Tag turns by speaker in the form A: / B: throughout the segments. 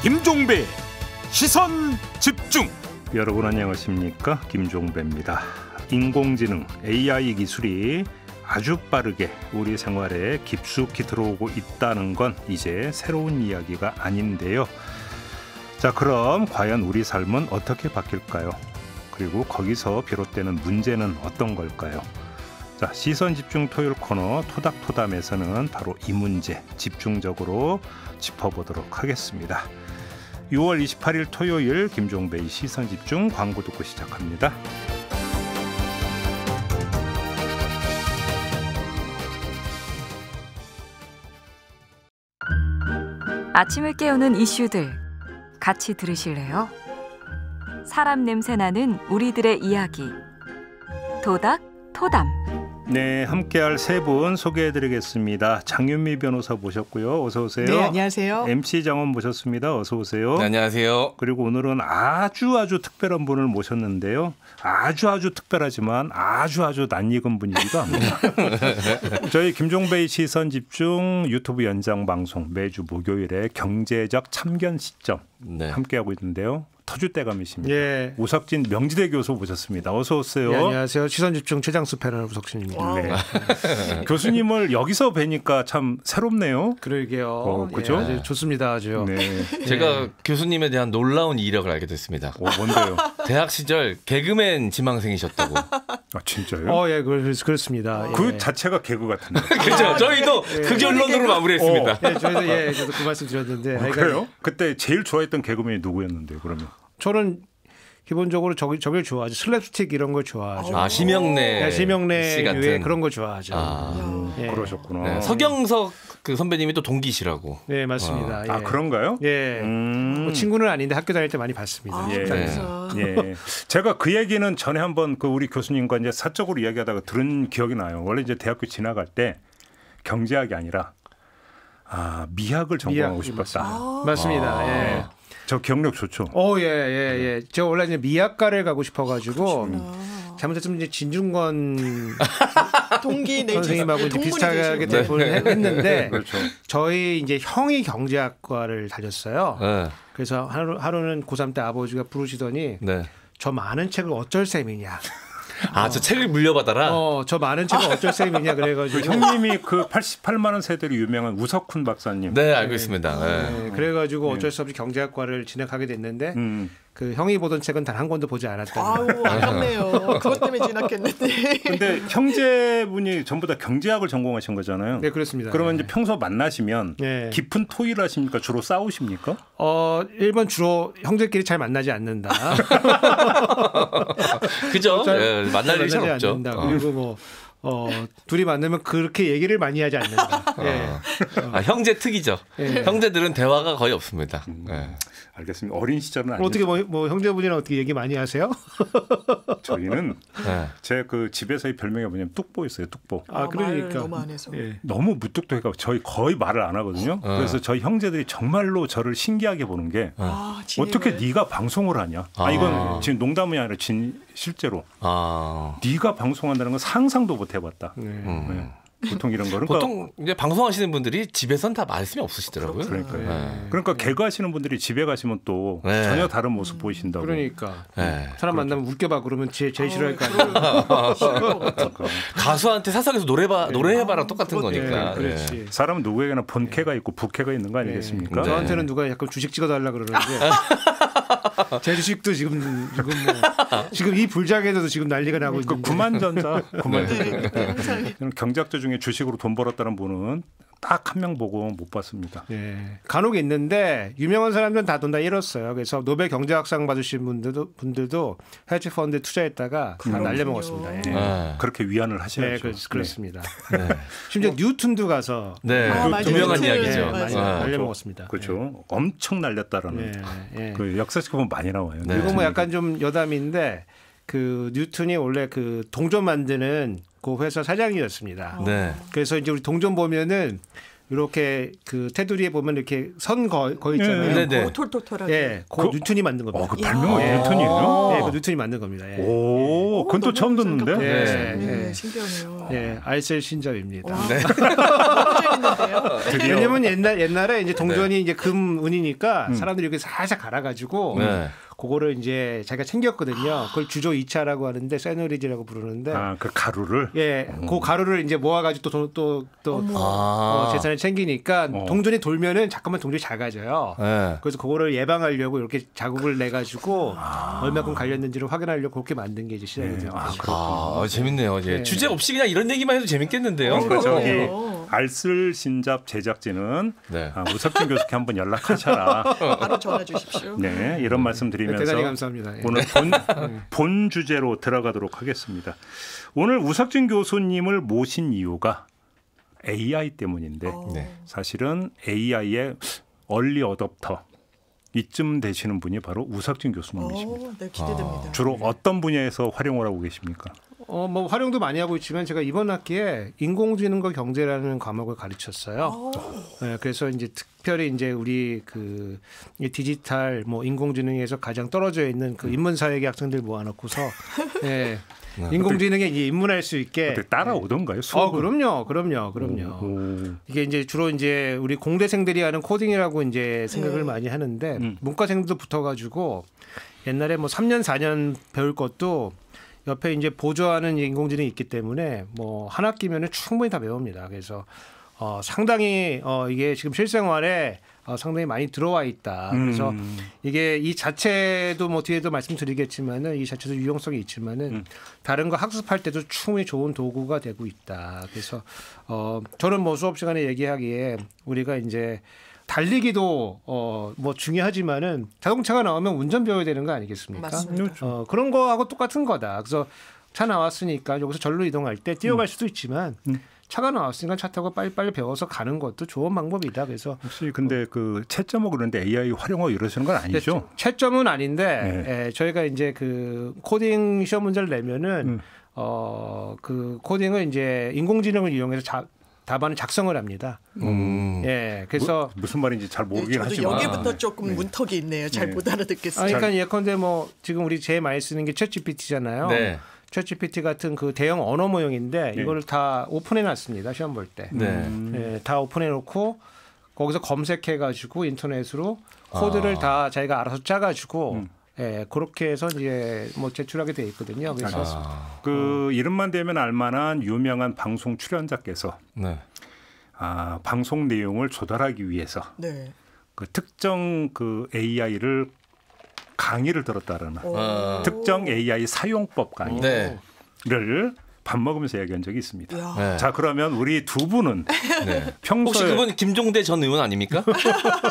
A: 김종배 시선 집중.
B: 여러분 안녕하십니까? 김종배입니다. 인공지능 AI 기술이 아주 빠르게 우리 생활에 깊숙이 들어오고 있다는 건 이제 새로운 이야기가 아닌데요. 자, 그럼 과연 우리 삶은 어떻게 바뀔까요? 그리고 거기서 비롯되는 문제는 어떤 걸까요? 자, 시선 집중 토요일 코너 토닥토담에서는 바로 이 문제 집중적으로 짚어보도록 하겠습니다. 6월 28일 토요일 김종배의 시선 집중 광고 듣고 시작합니다.
C: 아침을 깨우는 이슈들 같이 들으실래요? 사람 냄새 나는 우리들의 이야기 토닥토담.
B: 네, 함께할 세 분 소개해드리겠습니다. 장윤미 변호사 모셨고요. 어서 오세요.
D: 네, 안녕하세요.
B: MC 장원 모셨습니다. 어서 오세요.
E: 네, 안녕하세요.
B: 그리고 오늘은 아주 특별한 분을 모셨는데요. 아주 특별하지만 아주 낯익은 분이기도 합니다. 저희 김종배의 시선 집중 유튜브 연장 방송 매주 목요일에 경제적 참견 시점 함께하고 있는데요. 터줏대감이십니다.
D: 예.
B: 우석진 명지대 교수 모셨습니다. 어서 오세요.
D: 네, 안녕하세요. 시선집중 최장수 패널 우석진입니다.
B: 네. 교수님을 여기서 뵈니까 참 새롭네요.
D: 그러게요.
B: 그죠?
D: 예, 아주 좋습니다. 아주.
B: 네.
E: 제가 교수님에 대한 놀라운 이력을 알게 됐습니다.
B: 뭔데요?
E: 대학 시절 개그맨 지망생이셨다고.
B: 아, 진짜요?
D: 예, 그렇습니다.
B: 그
D: 예.
B: 자체가 개그 같은데.
E: 그렇죠. 저희도 그 결론으로 마무리했습니다.
D: 저도 그 말씀 드렸는데.
B: 그래요? 그때 제일 좋아했던 개그맨이 누구였는데요? 그러면?
D: 저는 기본적으로 저걸 좋아하죠. 슬랩스틱 이런 걸 좋아하죠.
E: 아, 심영래
D: 씨
E: 같은
D: 그런 거 좋아하죠.
B: 예. 그러셨구나.
E: 네, 서경석 그 선배님이 또 동기시라고.
D: 네, 맞습니다. 예.
B: 아, 그런가요?
D: 예. 뭐 친구는 아닌데 학교 다닐 때 많이 봤습니다.
B: 예. 예. 제가 그 얘기는 전에 한번 그 우리 교수님과 이제 사적으로 이야기하다가 들은 기억이 나요. 원래 이제 대학교 지나갈 때 경제학이 아니라 미학을 전공하고 싶었다.
D: 맞습니다. 예.
B: 저 기억력 좋죠.
D: 예. 저 원래 이제 미학과를 가고 싶어가지고 잘못했으면 이제 진중권
F: 동기
D: 선생님하고 이제 비슷하게 했는데
B: 그렇죠.
D: 저희 이제 형이 경제학과를 다녔어요.
E: 네.
D: 그래서 하루는 고3 때 아버지가 부르시더니
E: 네.
D: 저 많은 책을 어쩔 셈이냐.
E: 저 책을 물려받아라.
D: 저 많은 책을 어쩔 셈이냐 그래가지고
B: 형님이 그 88만 원 세대로 유명한 우석훈 박사님.
E: 네, 알고 있습니다. 네.
D: 그래가지고 어쩔 수 없이 경제학과를 진학하게 됐는데 그 형이 보던 책은 단 한 권도 보지 않았다.
F: 아우, 아깝네요. 그것 때문에 진학했는데.
B: 근데 형제분이 전부 다 경제학을 전공하신 거잖아요.
D: 네, 그렇습니다.
B: 그러면 이제 평소 만나시면
D: 네.
B: 깊은 토의를 하십니까? 주로 싸우십니까?
D: 1번 주로 형제끼리 잘 만나지 않는다.
E: 그죠? 네, 만날 일이 잘 없죠.
D: 그리고 뭐 둘이 만나면 그렇게 얘기를 많이 하지 않는다.
E: 형제 특이죠.
D: 예.
E: 형제들은 대화가 거의 없습니다.
B: 알겠습니다. 어린 시절은 아니죠.
D: 어떻게 뭐 형제분이랑 어떻게 얘기 많이 하세요?
B: 저희는 제 그 집에서의 별명이 뭐냐면 뚝보였어요. 뚝보.
D: 그러니까
F: 말을 너무 안 해서.
D: 예.
B: 너무 무뚝뚝해가 저희 거의 말을 안 하거든요. 그래서 저희 형제들이 정말로 저를 신기하게 보는 게 어떻게 네가 방송을 하냐. 이건 지금 농담이 아니라 실제로 네가 방송한다는 건 상상도 못 해봤다. 네. 보통 이런 거. 그러니까
E: 보통 이제 방송하시는 분들이 집에선 다 말씀이 없으시더라고요.
B: 그러니까요. 그러니까 개그 하시는 분들이 집에 가시면 또 전혀 다른 모습 보이신다고.
D: 그러니까
E: 그렇죠.
D: 사람 만나면 웃겨봐 그러면 제일 싫어할 거 아니에요.
E: 가수한테 사석에서 노래해봐랑 똑같은 거니까.
D: 그렇지.
B: 사람은 누구에게나 본캐가 있고 부캐가 있는 거 아니겠습니까?
D: 저한테는 누가 약간 주식 찍어달라 그러는데 제 주식도 지금 이 불장에서도 지금 난리가 나고 있는데.
B: 구만전자.
F: 항상
B: 경제학자 중에 주식으로 돈 벌었다는 분은 딱 한 명 보고 못 봤습니다.
D: 예. 간혹 있는데 유명한 사람들은 다 돈 다 잃었어요. 그래서 노벨 경제학상 받으신 분들도 헤지 펀드에 투자했다가 다 날려먹었습니다. 예.
B: 그렇게 위안을 하셔야죠.
D: 네, 그렇습니다. 심지어 뉴턴도 가서
E: 유명한 이야기죠.
D: 날려먹었습니다.
B: 그렇죠. 엄청 날렸다라는 그 역사책 보면 많이 나와요.
D: 그리고 뭐 약간 좀 여담인데 그 뉴턴이 원래 그 동전 만드는 그 회사 사장이었습니다. 그래서 이제 우리 동전 보면은 이렇게 그 테두리에 보면 이렇게 선 거 있잖아요.
E: 네네.
F: 톨톨톨하게.
D: 예, 그 뉴턴이 만든 겁니다.
B: 그 발명은 뉴턴이에요?
D: 네, 그 뉴턴이 만든 겁니다. 예.
B: 오, 그건 또 처음 듣는데.
D: 예.
F: 신기하네요.
D: 예, 알셀 신잡입니다.
E: 네.
F: 너무 재밌는데요.
D: 왜냐면 옛날에 이제 동전이 이제 금운이니까 사람들이 이렇게 살짝 갈아가지고
E: 네.
D: 그거를 이제 자기가 챙겼거든요. 그걸 주조 2차라고 하는데 세노리지라고 부르는데.
B: 그 가루를.
D: 예, 그 가루를 이제 모아가지고 또 재산을 챙기니까 동전이 돌면은 잠깐만 동전이 작아져요.
E: 네.
D: 그래서 그거를 예방하려고 이렇게 자국을 내 가지고 얼마큼 갈렸는지를 확인하려고 그렇게 만든 게 이제 시작이 돼요.
E: 재밌네요. 예.
D: 네.
E: 주제 없이 그냥 이런 얘기만 해도 재밌겠는데요.
B: 그러니까 저기
F: 그래요.
B: 알쓸 신잡 제작진은
E: 네.
B: 우석진 교수께 한번 연락하셔라.
F: 바로 전화 주십시오.
B: 네, 이런 말씀 드리면서
D: 대단히 감사합니다. 예.
B: 오늘 본 주제로 들어가도록 하겠습니다. 오늘 우석진 교수님을 모신 이유가 AI 때문인데
E: 네.
B: 사실은 AI의 얼리 어댑터 이쯤 되시는 분이 바로 우석진 교수님이십니다.
F: 네, 기대됩니다.
B: 주로 어떤 분야에서 활용을 하고 계십니까?
D: 뭐 활용도 많이 하고 있지만 제가 이번 학기에 인공지능과 경제라는 과목을 가르쳤어요. 네, 그래서 이제 특별히 이제 우리 그 디지털 뭐 인공지능에서 가장 떨어져 있는 그 인문사회계 학생들 모아놓고서 네, 인공지능에 이제 입문할 수 있게
B: 따라오던가요? 수업은?
D: 그럼요. 이게 이제 주로 이제 우리 공대생들이 하는 코딩이라고 이제 생각을 많이 하는데 문과생들도 붙어가지고 옛날에 뭐 3년 4년 배울 것도 옆에 이제 보조하는 인공지능이 있기 때문에 뭐 한 학기면은 충분히 다 배웁니다. 그래서 상당히 이게 지금 실생활에 상당히 많이 들어와 있다. 그래서 이게 이 자체도 뭐 뒤에도 말씀드리겠지만은 이 자체도 유용성이 있지만은 다른 거 학습할 때도 충분히 좋은 도구가 되고 있다. 그래서 저는 뭐 수업 시간에 얘기하기에 우리가 이제 달리기도 뭐 중요하지만은 자동차가 나오면 운전 배워야 되는 거 아니겠습니까?
F: 맞습니다.
D: 그런 거하고 똑같은 거다. 그래서 차 나왔으니까 여기서 절로 이동할 때 뛰어갈 수도 있지만 차가 나왔으니까 차 타고 빨리빨리 배워서 가는 것도 좋은 방법이다. 그래서
B: 혹시 근데 그 채점하고 그런데 AI 활용하고 이러시는 건 아니죠?
D: 채점은 아닌데 저희가 이제 그 코딩 시험 문제를 내면은 그 코딩을 이제 인공지능을 이용해서 답안을 작성을 합니다. 예, 그래서
B: 무슨 말인지 잘 모르긴
F: 저도
B: 하지만
F: 여기부터 조금 문턱이 있네요. 잘 못 알아듣겠어요.
D: 그러니까 예컨대 뭐 지금 우리 제일 많이 쓰는 게 챗GPT잖아요.
E: 네.
D: 챗GPT 같은 그 대형 언어 모형인데 이거를 다 오픈해 놨습니다. 시험 볼 때. 예, 다 오픈해 놓고 거기서 검색해 가지고 인터넷으로 코드를 다 자기가 알아서 짜 가지고 예, 그렇게 해서 이제 뭐 제출하게 돼 있거든요. 그래서
B: 그 이름만 대면 알만한 유명한 방송 출연자께서
E: 네.
B: 방송 내용을 조달하기 위해서
F: 네.
B: 그 특정 그 AI를 강의를 들었다라는 특정 AI 사용법 강의를 밥 먹으면서 얘기한 적이 있습니다.
E: 네.
B: 자, 그러면 우리 두 분은 평소에
E: 혹시 그분 김종대 전 의원 아닙니까?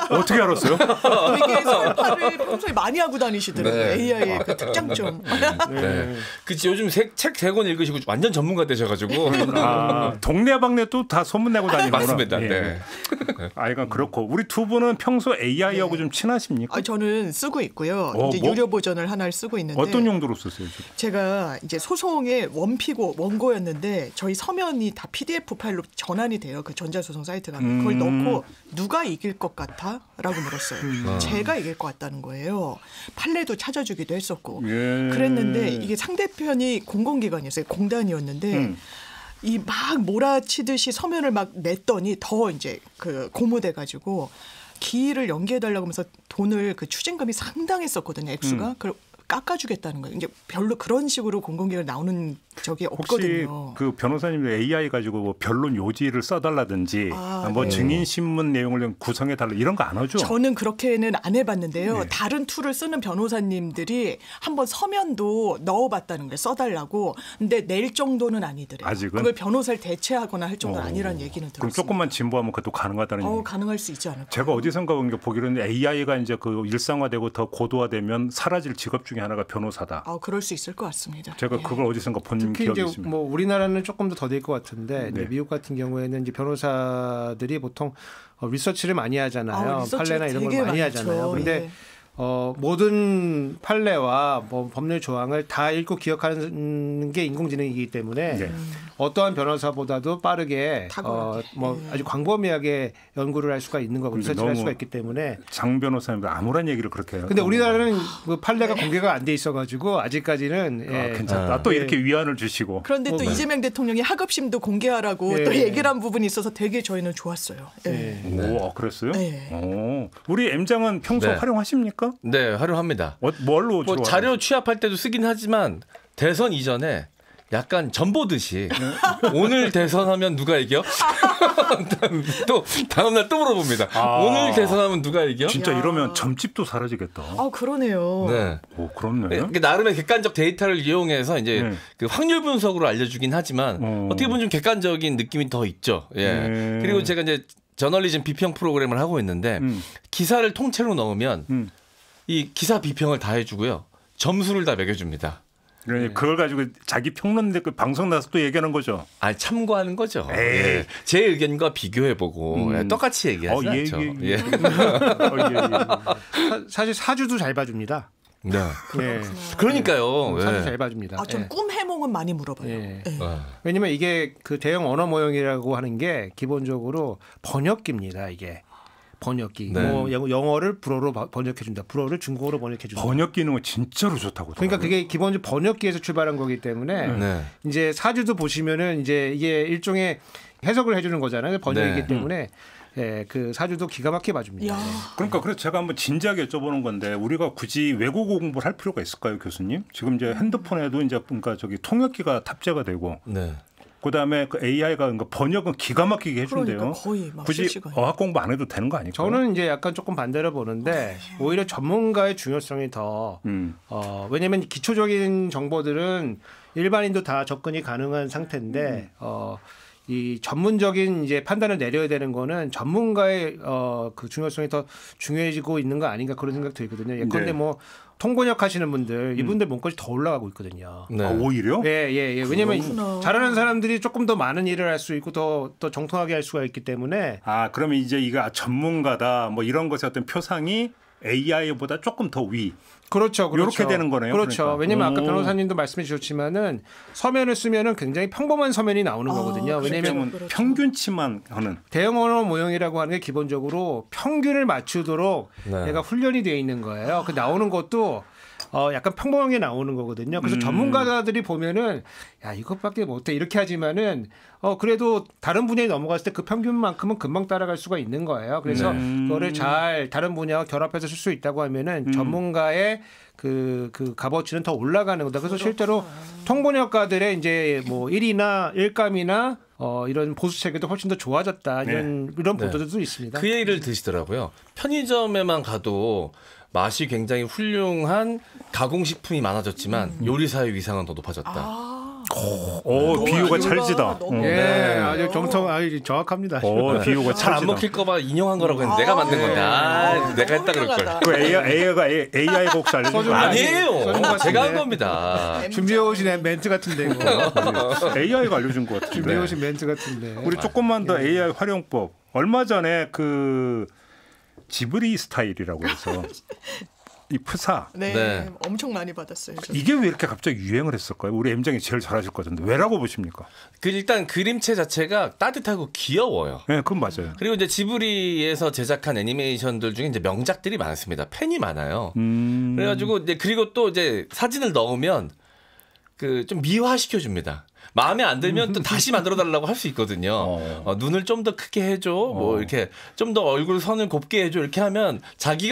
B: 어떻게 알았어요?
F: 되게 설파를 평소에 많이 하고 다니시더라고요.
E: 네.
F: AI의 그 특장점.
E: 네. 그치 요즘 책 3권 읽으시고 완전 전문가 되셔가지고
B: 동네방네 또 다 소문내고 다니는구나.
E: 맞습니다. 네.
B: 이건 그렇고 우리 두 분은 평소 AI하고 좀 친하십니까?
F: 저는 쓰고 있고요. 이제
B: 뭐?
F: 유료 버전을 하나를 쓰고 있는데
B: 어떤 용도로 쓰세요? 지금?
F: 제가 이제 소송의 원고였는데 저희 서면이 다 PDF 파일로 전환이 돼요. 그 전자소송 사이트 가면 그걸 넣고 누가 이길 것 같아?라고 물었어요. 제가 이길 것 같다는 거예요. 판례도 찾아주기도 했었고 그랬는데 이게 상대편이 공공기관이었어요. 공단이었는데 이 막 몰아치듯이 서면을 막 냈더니 더 이제 그 고무돼가지고 기일을 연기해달라고 하면서 돈을 그 추징금이 상당했었거든요. 액수가. 그걸 깎아주겠다는 거예요. 이제 별로 그런 식으로 공공기관 나오는 적이 없거든요.
B: 혹시 그 변호사님들 AI 가지고 뭐 변론 요지를 써달라든지 뭐
F: 네.
B: 증인 신문 내용을 좀 구성해달라 이런 거 안 하죠?
F: 저는 그렇게는 안 해봤는데요.
B: 네.
F: 다른 툴을 쓰는 변호사님들이 한번 서면도 넣어봤다는 거예요. 써달라고. 근데 낼 정도는 아니더래요.
B: 아직은?
F: 그걸 변호사를 대체하거나 할 정도는 아니라는 얘기는 들었어요.
B: 그럼 조금만 진보하면 그것도 가능하다는 얘기.
F: 가능할 수 있지 않을까.
B: 제가 어디선가 보기로 했는데 AI가 이제 그 일상화되고 더 고도화되면 사라질 직업 중에 하나가 변호사다.
F: 그럴 수 있을 것 같습니다.
B: 제가
F: 예.
B: 그걸 어디선가 본
D: 특히
B: 기억이
D: 이제
B: 있습니다.
D: 뭐 우리나라는 조금 더 될 것 같은데
B: 네.
D: 미국 같은 경우에는 이제 변호사들이 보통 리서치를 많이 하잖아요.
F: 리서치가
D: 판례나 이런 걸
F: 되게
D: 많이
F: 많죠.
D: 하잖아요. 그런데
F: 예.
D: 모든 판례와 뭐 법률 조항을 다 읽고 기억하는 게 인공지능이기 때문에
B: 네.
D: 어떠한 변호사보다도 빠르게 뭐
F: 네.
D: 아주 광범위하게 연구를 할 수가 있는 거고 리서치를 할 수가 있기 때문에
B: 장 변호사님도 아무런 얘기를 그렇게 해요.
D: 근데 우리나라는 그 판례가 공개가 안 돼 있어가지고 아직까지는
B: 괜찮다. 또 이렇게 위안을 주시고.
F: 그런데 또 이재명 대통령이 학업심도 공개하라고 또 얘기를 한 부분이 있어서 되게 저희는 좋았어요. 네.
B: 오, 그랬어요?
F: 네.
B: 우리 M장은 평소
E: 네.
B: 활용하십니까?
E: 네, 활용합니다.
B: 뭘로
E: 뭐 자료 취합할 때도 쓰긴 하지만 대선 이전에 약간 전 보듯이 오늘 대선하면 누가 이겨? 또 다음날 또 물어봅니다. 오늘 대선하면 누가 이겨?
B: 진짜 이러면 점집도 사라지겠다.
F: 아 그러네요.
E: 네.
B: 오, 그렇네.
E: 나름의 객관적 데이터를 이용해서 이제 그 확률 분석으로 알려주긴 하지만 어떻게 보면 좀 객관적인 느낌이 더 있죠. 예. 그리고 제가 이제 저널리즘 비평 프로그램을 하고 있는데 기사를 통째로 넣으면 이 기사 비평을 다 해주고요. 점수를 다 매겨줍니다.
B: 그걸 가지고 자기 평론 그 방송 나서 또 얘기하는 거죠.
E: 아니 참고하는 거죠. 예. 제 의견과 비교해보고 똑같이 얘기하지 않죠. 예.
D: 사실 사주도 잘 봐줍니다.
E: 네.
D: 예.
E: 그러니까요.
D: 사주
E: 예.
D: 잘 봐줍니다.
F: 전 꿈 해몽은 많이 물어봐요.
D: 예.
F: 네.
D: 왜냐면 이게 그 대형 언어 모형이라고 하는 게 기본적으로 번역기입니다. 이게. 번역기.
E: 네.
D: 뭐 영어를 불어로 번역해준다. 불어를 중국어로 번역해준다.
B: 번역 기능은 진짜로 좋다고.
D: 그러니까 그게 기본적으로 번역기에서 출발한 거기 때문에
E: 네.
D: 이제 사주도 보시면은 이제 이게 일종의 해석을 해주는 거잖아요. 번역이기
E: 네.
D: 때문에 예, 그 사주도 기가 막히게 봐줍니다.
B: 그러니까 그래서 제가 한번 진지하게 여쭤보는 건데 우리가 굳이 외국어 공부를 할 필요가 있을까요, 교수님? 지금 이제 핸드폰에도 이제 그러니까 저기 통역기가 탑재가 되고. 네. 그다음에 그 AI가 그러니까 번역은 기가 막히게 해준대요.
F: 그러니까 거의 막
B: 굳이
F: 실시간이에요.
B: 어학 공부 안 해도 되는 거 아닐까요?
D: 저는 이제 약간 조금 반대로 보는데 오히려 전문가의 중요성이 더 왜냐하면 기초적인 정보들은 일반인도 다 접근이 가능한 상태인데 이 전문적인 이제 판단을 내려야 되는 거는 전문가의 그 중요성이 더 중요해지고 있는 거 아닌가 그런 생각 들거든요. 예컨대 뭐 통번역 하시는 분들 이분들 몸값이 더 올라가고 있거든요.
E: 네.
B: 오히려?
D: 예. 왜냐면 잘하는 사람들이 조금 더 많은 일을 할 수 있고 더 정통하게 할 수가 있기 때문에.
B: 그러면 이제 이거 전문가다 뭐 이런 것의 어떤 표상이 AI보다 조금 더 위.
D: 그렇죠.
B: 이렇게 되는 거네요.
D: 그렇죠.
B: 그러니까.
D: 왜냐면 아까 변호사님도 말씀해 주셨지만은 서면을 쓰면은 굉장히 평범한 서면이 나오는 거거든요. 왜냐면
B: 평균치만 하는
D: 대형 언어 모형이라고 하는 게 기본적으로 평균을 맞추도록
E: 네.
D: 얘가 훈련이 되어 있는 거예요. 그 나오는 것도 약간 평범하게 나오는 거거든요. 그래서 전문가들이 보면은 야 이것밖에 못해 이렇게 하지만은 그래도 다른 분야에 넘어갔을 때 그 평균만큼은 금방 따라갈 수가 있는 거예요. 그래서 그거를 잘 다른 분야와 결합해서 쓸 수 있다고 하면은 전문가의 그 값어치는 더 올라가는 거다. 그래서 실제로 통번역가들의 이제 뭐 1위나 일감이나 이런 보수 체계도 훨씬 더 좋아졌다. 이런 보도들도 있습니다.
E: 그 얘기를 드시더라고요. 편의점에만 가도 맛이 굉장히 훌륭한 가공식품이 많아졌지만 요리사의 위상은 더 높아졌다.
B: 비유가 찰지다.
D: 예, 아주 아주 정확합니다.
B: 비유가
E: 잘 안 먹힐까봐 인용한 거라고 했는데 내가 만든 건데 내가 했다 그럴 걸.
B: 그 AI가 혹시 알려준 거
E: 아니에요. 제가 한 겁니다.
D: 준비해 오신 멘트 같은데 이거.
B: AI가 알려준 것 같은데.
D: 준비해 오신 멘트 같은데.
B: 우리 조금만 더 AI 활용법. 얼마 전에 그 지브리 스타일이라고 해서 이 프사.
F: 네. 엄청 많이 받았어요. 저는.
B: 이게 왜 이렇게 갑자기 유행을 했을까요? 우리 M장이 제일 잘하실 것 같은데 왜라고 보십니까?
E: 일단 그림체 자체가 따뜻하고 귀여워요.
B: 네, 그건 맞아요.
E: 그리고 이제 지브리에서 제작한 애니메이션들 중에 이제 명작들이 많습니다. 팬이 많아요. 그래가지고 이제 그리고 또 이제 사진을 넣으면 그 좀 미화시켜 줍니다. 마음에 안 들면 또 다시 만들어 달라고 할 수 있거든요. 눈을 좀 더 크게 해줘. 뭐 이렇게 좀 더 얼굴 선을 곱게 해줘. 이렇게 하면 자기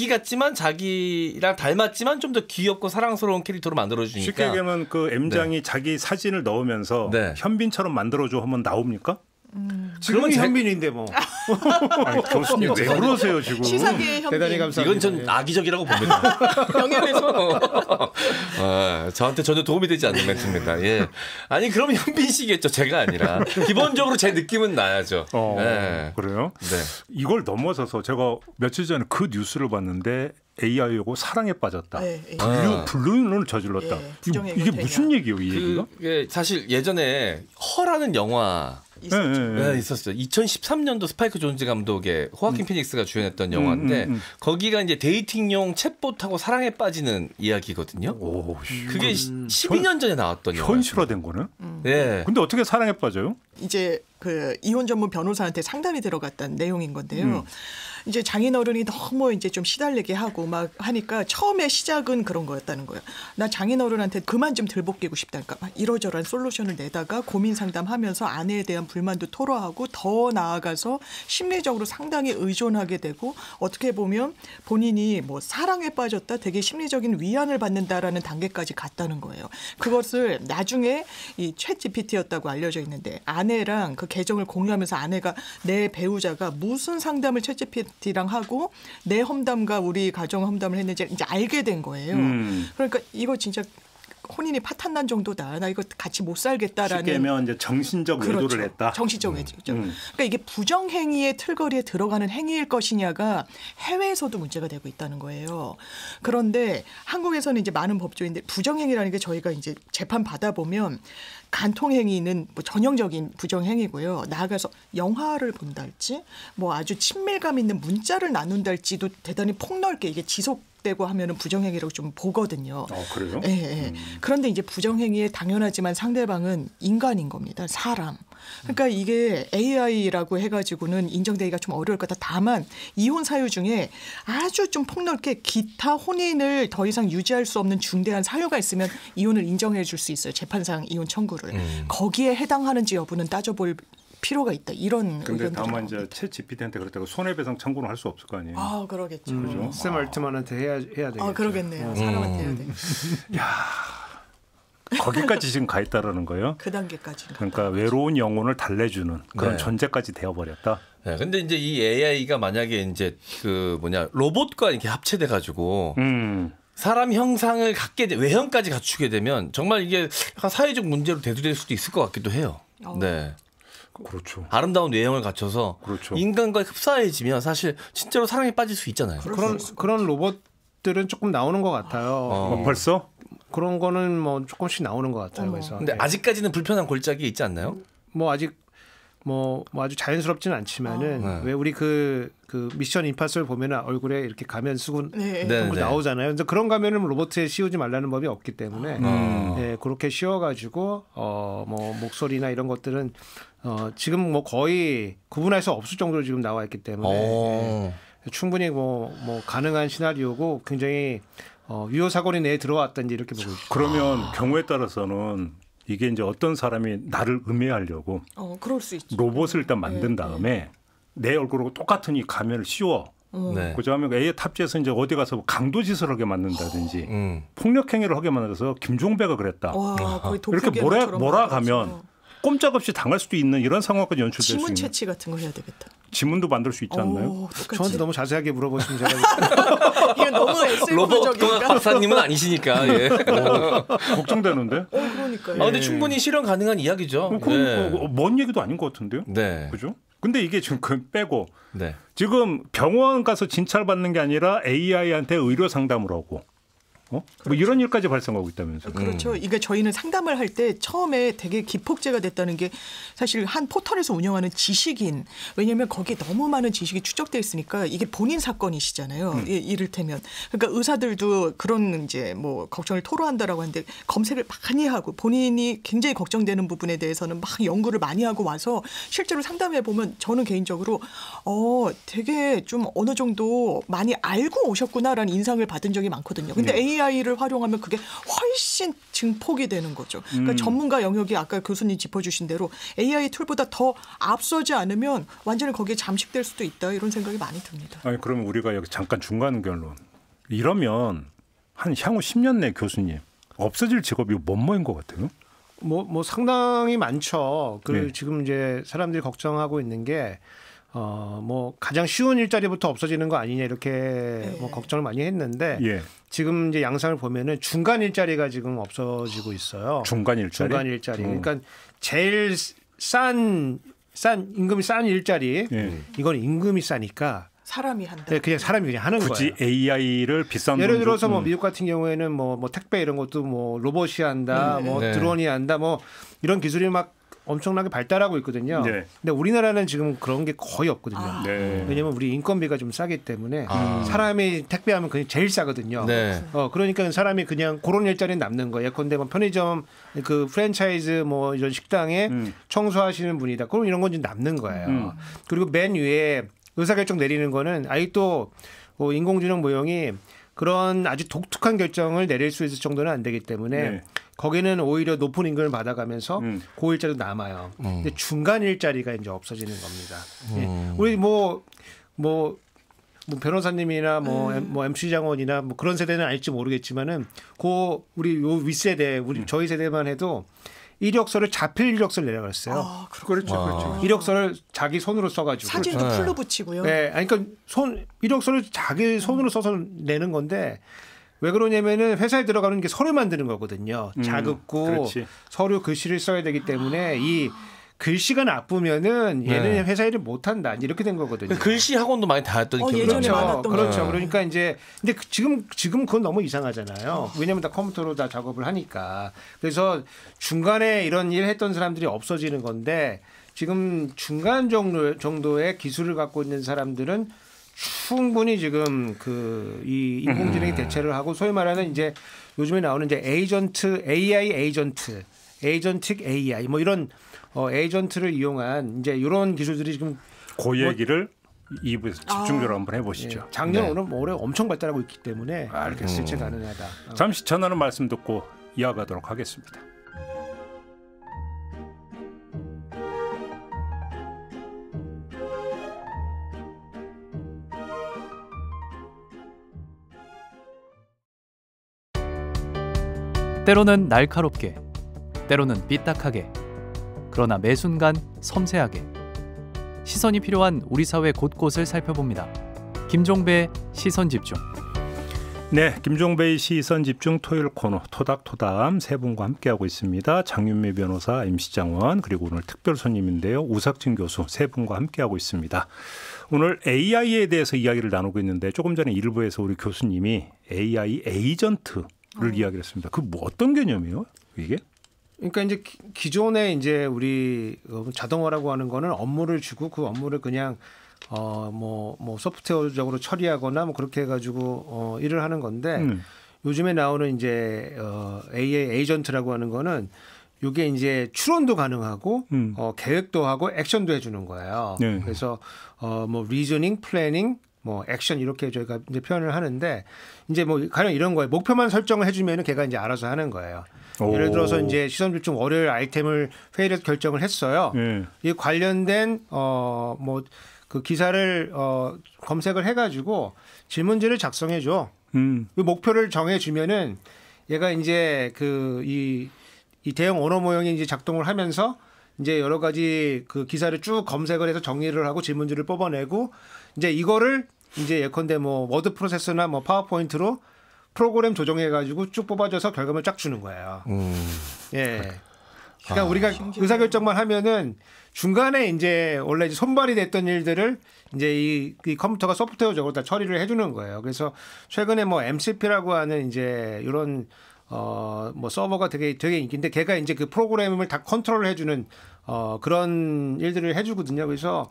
E: 같지만 자기랑 닮았지만 좀 더 귀엽고 사랑스러운 캐릭터로 만들어주니까.
B: 쉽게 얘기하면 그 M장이 자기 사진을 넣으면서 현빈처럼 만들어줘 하면 나옵니까?
D: 지금은 현빈인데 뭐.
B: 아니, 교수님 왜 그러세요 지금?
F: 시사계의 현빈.
D: 대단히 감사합니다.
E: 이건 전 악의적이라고 봅니다.
F: 영향에서.
E: 저한테 전혀 도움이 되지 않는 멘트입니다. 예. 아니 그럼 현빈 씨겠죠. 제가 아니라. 기본적으로 제 느낌은 나야죠. 네.
B: 그래요?
E: 네.
B: 이걸 넘어서서 제가 며칠 전에 그 뉴스를 봤는데 AI하고 사랑에 빠졌다. 불륜을 저질렀다. 이게 무슨 얘기예요, 이 얘기가?
E: 사실 예전에 허라는 영화
F: 있었죠.
E: 네, 있었어요. 2013년도 스파이크 존즈 감독의 호아킨 피닉스가 주연했던 영화인데 거기가 이제 데이팅용 챗봇하고 사랑에 빠지는 이야기거든요.
B: 오,
E: 그게 12년 전에 나왔던 영화.
B: 현실화된 거네.
E: 네.
B: 근데 어떻게 사랑에 빠져요?
F: 이제 그 이혼 전문 변호사한테 상담이 들어갔다는 내용인 건데요. 이제 장인어른이 너무 이제 좀 시달리게 하고 막 하니까 처음에 시작은 그런 거였다는 거예요. 나 장인어른한테 그만 좀 들볶이고 싶다니까 막 이러저러한 솔루션을 내다가 고민 상담하면서 아내에 대한 불만도 토로하고 더 나아가서 심리적으로 상당히 의존하게 되고 어떻게 보면 본인이 뭐 사랑에 빠졌다 되게 심리적인 위안을 받는다라는 단계까지 갔다는 거예요. 그것을 나중에 이 챗GPT였다고 알려져 있는데 아내랑 그 계정을 공유하면서 아내가 내 배우자가 무슨 상담을 챗GPT랑 하고 내 험담과 우리 가정 험담을 했는지 이제 알게 된 거예요. 그러니까 이거 진짜 혼인이 파탄난 정도다. 나 이거 같이 못 살겠다라는.
B: 쉽게 하면 이제 정신적
F: 그렇죠.
B: 외도를 했다.
F: 정신적 외도죠. 그러니까 이게 부정행위의 틀거리에 들어가는 행위일 것이냐가 해외에서도 문제가 되고 있다는 거예요. 그런데 한국에서는 이제 많은 법조인데 부정행위라는 게 저희가 이제 재판 받아보면 간통행위는 뭐 전형적인 부정행위고요. 나아가서 영화를 본달지 뭐 아주 친밀감 있는 문자를 나눈달지도 대단히 폭넓게 이게 지속되고 하면은 부정행위라고 좀 보거든요.
B: 그래요?
F: 예, 예. 그런데 이제 부정행위에 당연하지만 상대방은 인간인 겁니다. 사람. 그러니까 이게 AI라고 해가지고는 인정되기가 좀 어려울 거다. 다만 이혼 사유 중에 아주 좀 폭넓게 기타 혼인을 더 이상 유지할 수 없는 중대한 사유가 있으면 이혼을 인정해 줄 수 있어요. 재판상 이혼 청구를. 거기에 해당하는지 여부는 따져볼 필요가 있다. 이런
B: 근데 다만 이제 챗 GPT한테 그렇다고 손해배상 청구는 할 수 없을 거 아니에요.
F: 아, 그러겠죠.
B: 그죠?
D: 샘 알트만한테 해야 되겠죠.
F: 아, 그러겠네요. 사람한테 해야 돼.
B: 거기까지 지금 가 있다라는 거예요.
F: 그 단계까지.
B: 그러니까 외로운 영혼을 달래주는 그런
E: 네.
B: 존재까지 되어버렸다.
E: 네, 근데 이제 이 AI가 만약에 이제 그 로봇과 이렇게 합체돼 가지고 사람 형상을 갖게 외형까지 갖추게 되면 정말 이게 약간 사회적 문제로 대두될 수도 있을 것 같기도 해요. 네.
B: 그렇죠.
E: 아름다운 외형을 갖춰서
B: 그렇죠.
E: 인간과 흡사해지면 사실 진짜로 사랑에 빠질 수 있잖아요.
D: 그런 로봇들은 조금 나오는 것 같아요.
B: 벌써?
D: 그런 거는 뭐 조금씩 나오는 것 같아요. 그래서
E: 근데 아직까지는 불편한 골짜기 있지 않나요?
D: 뭐 아직 뭐 아주 자연스럽지는 않지만은 왜 우리 그 미션 임파서블 보면은 얼굴에 이렇게 가면 쓰고 그런 거 나오잖아요. 근데 그런 가면은 로봇에 씌우지 말라는 법이 없기 때문에 예, 그렇게 씌워가지고 뭐 목소리나 이런 것들은 지금 뭐 거의 구분할 수 없을 정도로 지금 나와 있기 때문에 충분히 뭐 가능한 시나리오고 굉장히 유효 사고리 내에 들어왔다 이제 이렇게 보고 있죠.
B: 그러면 경우에 따라서는 이게 이제 어떤 사람이 나를 음해하려고
F: 그럴 수 있죠.
B: 로봇을 일단 만든 다음에 내 얼굴하고 똑같은 이 가면을 씌워. 그다음에 A에 탑재해서 이제 어디 가서 강도짓을 하게 만든다든지 폭력 행위를 하게 만들어서 김종배가 그랬다.
F: 와, 거의
B: 이렇게 몰아가면 꼼짝없이 당할 수도 있는 이런 상황까지 연출될 수 있는.
F: 지문 채취 같은 거 해야 되겠다.
B: 지문도 만들 수 있지 않나요?
D: 저한테 너무 자세하게 물어보시면 제가
F: 이건 너무
E: 로봇 박사님은 아니시니까. 예.
B: 걱정되는데.
F: 그러니까요.
E: 근데 충분히 실현 가능한 이야기죠.
B: 그건 먼 얘기도 아닌 것 같은데요.
E: 네.
B: 그죠? 근데 이게 지금 그 빼고
E: 네.
B: 지금 병원 가서 진찰받는 게 아니라 AI한테 의료 상담을 하고 뭐 이런 일까지 발생하고 있다면서요.
F: 그렇죠. 이게 저희는 상담을 할 때 처음에 되게 기폭제가 됐다는 게 사실 한 포털에서 운영하는 지식인. 왜냐하면 거기에 너무 많은 지식이 축적돼 있으니까 이게 본인 사건이시잖아요. 이를테면. 그러니까 의사들도 그런 이제 뭐 걱정을 토로한다라고 하는데 검색을 많이 하고 본인이 굉장히 걱정되는 부분에 대해서는 막 연구를 많이 하고 와서 실제로 상담해 보면 저는 개인적으로 되게 좀 어느 정도 많이 알고 오셨구나라는 인상을 받은 적이 많거든요. 근데 AI를 활용하면 그게 훨씬 증폭이 되는 거죠. 그러니까 전문가 영역이 아까 교수님 짚어주신 대로 AI 툴보다 더 앞서지 않으면 완전히 거기에 잠식될 수도 있다 이런 생각이 많이 듭니다.
B: 아니 그러면 우리가 여기 잠깐 중간 결론. 이러면 한 향후 10년 내 교수님 없어질 직업이 뭐인 것 같아요?
D: 뭐 상당히 많죠. 지금 이제 사람들이 걱정하고 있는 게 뭐 가장 쉬운 일자리부터 없어지는 거 아니냐 이렇게 뭐 걱정을 많이 했는데 지금 이제 양상을 보면은 중간 일자리가 지금 없어지고 있어요.
B: 중간 일자리.
D: 그러니까 제일 싼 임금이 싼 일자리 이건 임금이 싸니까
F: 사람이 한다.
D: 네, 그냥 사람이 그냥 하는
B: 굳이
D: 거예요.
B: AI를 비싼
D: 예를 들어서 뭐 미국 같은 경우에는 뭐 택배 이런 것도 뭐 로봇이 한다, 뭐 드론이 한다, 뭐 이런 기술이 막 엄청나게 발달하고 있거든요.
B: 네.
D: 근데 우리나라는 지금 그런 게 거의 없거든요.
B: 네.
D: 왜냐면 우리 인건비가 좀 싸기 때문에 사람이 택배하면 그냥 제일 싸거든요.
E: 네.
D: 그러니까 사람이 그냥 그런 일자리는 남는 거예요. 예컨대 뭐 편의점 그 프랜차이즈 뭐 이런 식당에 청소하시는 분이다. 그럼 이런 건 좀 남는 거예요. 그리고 맨 위에 의사결정 내리는 거는 아직도 인공지능 모형이 그런 아주 독특한 결정을 내릴 수 있을 정도는 안 되기 때문에
B: 네.
D: 거기는 오히려 높은 임금을 받아가면서 그 일자리도 남아요. 근데 중간 일자리가 이제 없어지는 겁니다. 예. 우리 뭐 변호사님이나 뭐 MC 장원이나 뭐 그런 세대는 알지 모르겠지만은 우리 요 윗세대 저희 세대만 해도 이력서를 자필 이력서를 내려갔어요.
B: 그렇죠.
D: 이력서를 자기 손으로 써가지고
F: 사진도 풀로 붙이고요.
D: 네, 그러니까 이력서를 자기 손으로 써서 내는 건데 왜 그러냐면은 회사에 들어가는 게 서류 만드는 거거든요. 자극고
B: 그렇지.
D: 서류 글씨를 써야 되기 때문에 이 글씨가 나쁘면은 얘는 회사 일을 못 한다. 이렇게 된 거거든요.
E: 글씨 학원도 많이 다녔던 기억이
F: 예전에
E: 나요.
F: 많았던
D: 그렇죠. 그러니까 이제 근데 지금 그건 너무 이상하잖아요. 왜냐면 다 컴퓨터로 다 작업을 하니까. 그래서 중간에 이런 일 했던 사람들이 없어지는 건데 지금 중간 정도의 기술을 갖고 있는 사람들은 충분히 지금 이 인공지능이 대체를 하고 소위 말하는 이제 요즘에 나오는 이제 AI 에이전틱 AI 뭐 이런 에이전트를 이용한 이제 이런 기술들이 지금
B: 그 얘기를 2부에서 집중적으로 한번 해보시죠.
D: 작년 올해 엄청 발달하고 있기 때문에
B: 알겠습니다.
D: 대체 가능하다.
B: 잠시 전하는 말씀 듣고 이어가도록 하겠습니다.
G: 때로는 날카롭게, 때로는 삐딱하게, 그러나 매 순간 섬세하게 시선이 필요한 우리 사회 곳곳을 살펴봅니다. 김종배의 시선집중.
B: 네, 김종배의 시선집중 토요일 코너 토닥토담 세 분과 함께하고 있습니다. 장윤미 변호사, MC 장원, 그리고 오늘 특별 손님인데요. 우삭진 교수 세 분과 함께하고 있습니다. 오늘 AI에 대해서 이야기를 나누고 있는데 조금 전에 일부에서 우리 교수님이 AI 에이전트를 이야기를 했습니다. 그 뭐 어떤 개념이에요, 이게?
D: 그러니까 이제 기존에 이제 우리 자동화라고 하는 거는 업무를 주고 그 업무를 그냥 뭐 소프트웨어적으로 처리하거나 뭐 그렇게 해가지고 일을 하는 건데 요즘에 나오는 이제 AI 에이전트라고 하는 거는 이게 이제 추론도 가능하고 계획도 하고 액션도 해주는 거예요.
B: 네.
D: 그래서 뭐 리저닝, 플래닝, 뭐 액션 이렇게 저희가 이제 표현을 하는데 이제 뭐 가령 이런 거예요. 목표만 설정을 해주면은 걔가 이제 알아서 하는 거예요. 예를 들어서 이제 시선집중 월요일 아이템을 회의를 결정을 했어요. 이 관련된 뭐 그 기사를 검색을 해가지고 질문지를 작성해 줘. 그 목표를 정해주면은 얘가 이제 이 대형 언어 모형이 이제 작동을 하면서 이제 여러 가지 그 기사를 쭉 검색을 해서 정리를 하고 질문지를 뽑아내고 이제 이거를 이제 예컨대 뭐 워드 프로세서나 뭐 파워포인트로 프로그램 조정해가지고 쭉 뽑아줘서 결과물 쫙 주는 거예요. 예. 그러니까 우리가 의사결정만 하면은 중간에 이제 원래 이제 손발이 됐던 일들을 이제 이 컴퓨터가 소프트웨어적으로 다 처리를 해주는 거예요. 그래서 최근에 뭐 MCP라고 하는 이제 이런 뭐 서버가 되게 인기인데 걔가 이제 그 프로그램을 다 컨트롤을 해주는 그런 일들을 해주거든요. 그래서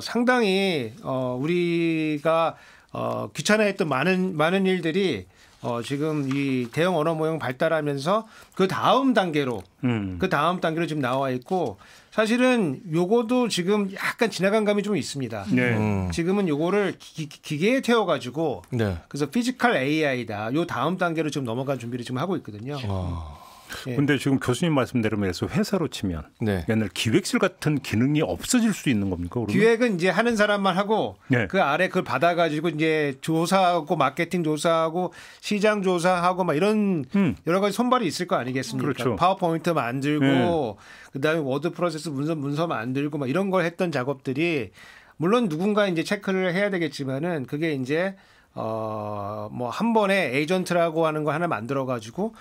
D: 상당히 우리가 귀찮아했던 많은 일들이 지금 이 대형 언어 모형 발달하면서 그 다음 단계로 지금 나와 있고 사실은 요거도 지금 약간 지나간 감이 좀 있습니다.
B: 네.
D: 지금은 요거를 기계에 태워가지고
E: 네.
D: 그래서 피지컬 AI다. 요 다음 단계로 지금 넘어갈 준비를 지금 하고 있거든요. 예.
B: 근데 지금 교수님 말씀대로면서 회사로 치면
E: 네.
B: 옛날 기획실 같은 기능이 없어질 수 있는 겁니까? 그러면?
D: 기획은 이제 하는 사람만 하고
B: 네.
D: 그 아래 그걸 받아가지고 이제 조사하고 마케팅 조사하고 시장 조사하고 막 이런 여러 가지 손발이 있을 거 아니겠습니까?
B: 그렇죠.
D: 파워포인트 만들고 그다음에 워드 프로세스 문서 만들고 막 이런 걸 했던 작업들이 물론 누군가 이제 체크를 해야 되겠지만은 그게 이제 뭐 한 번에 에이전트라고 하는 거 하나 만들어 가지고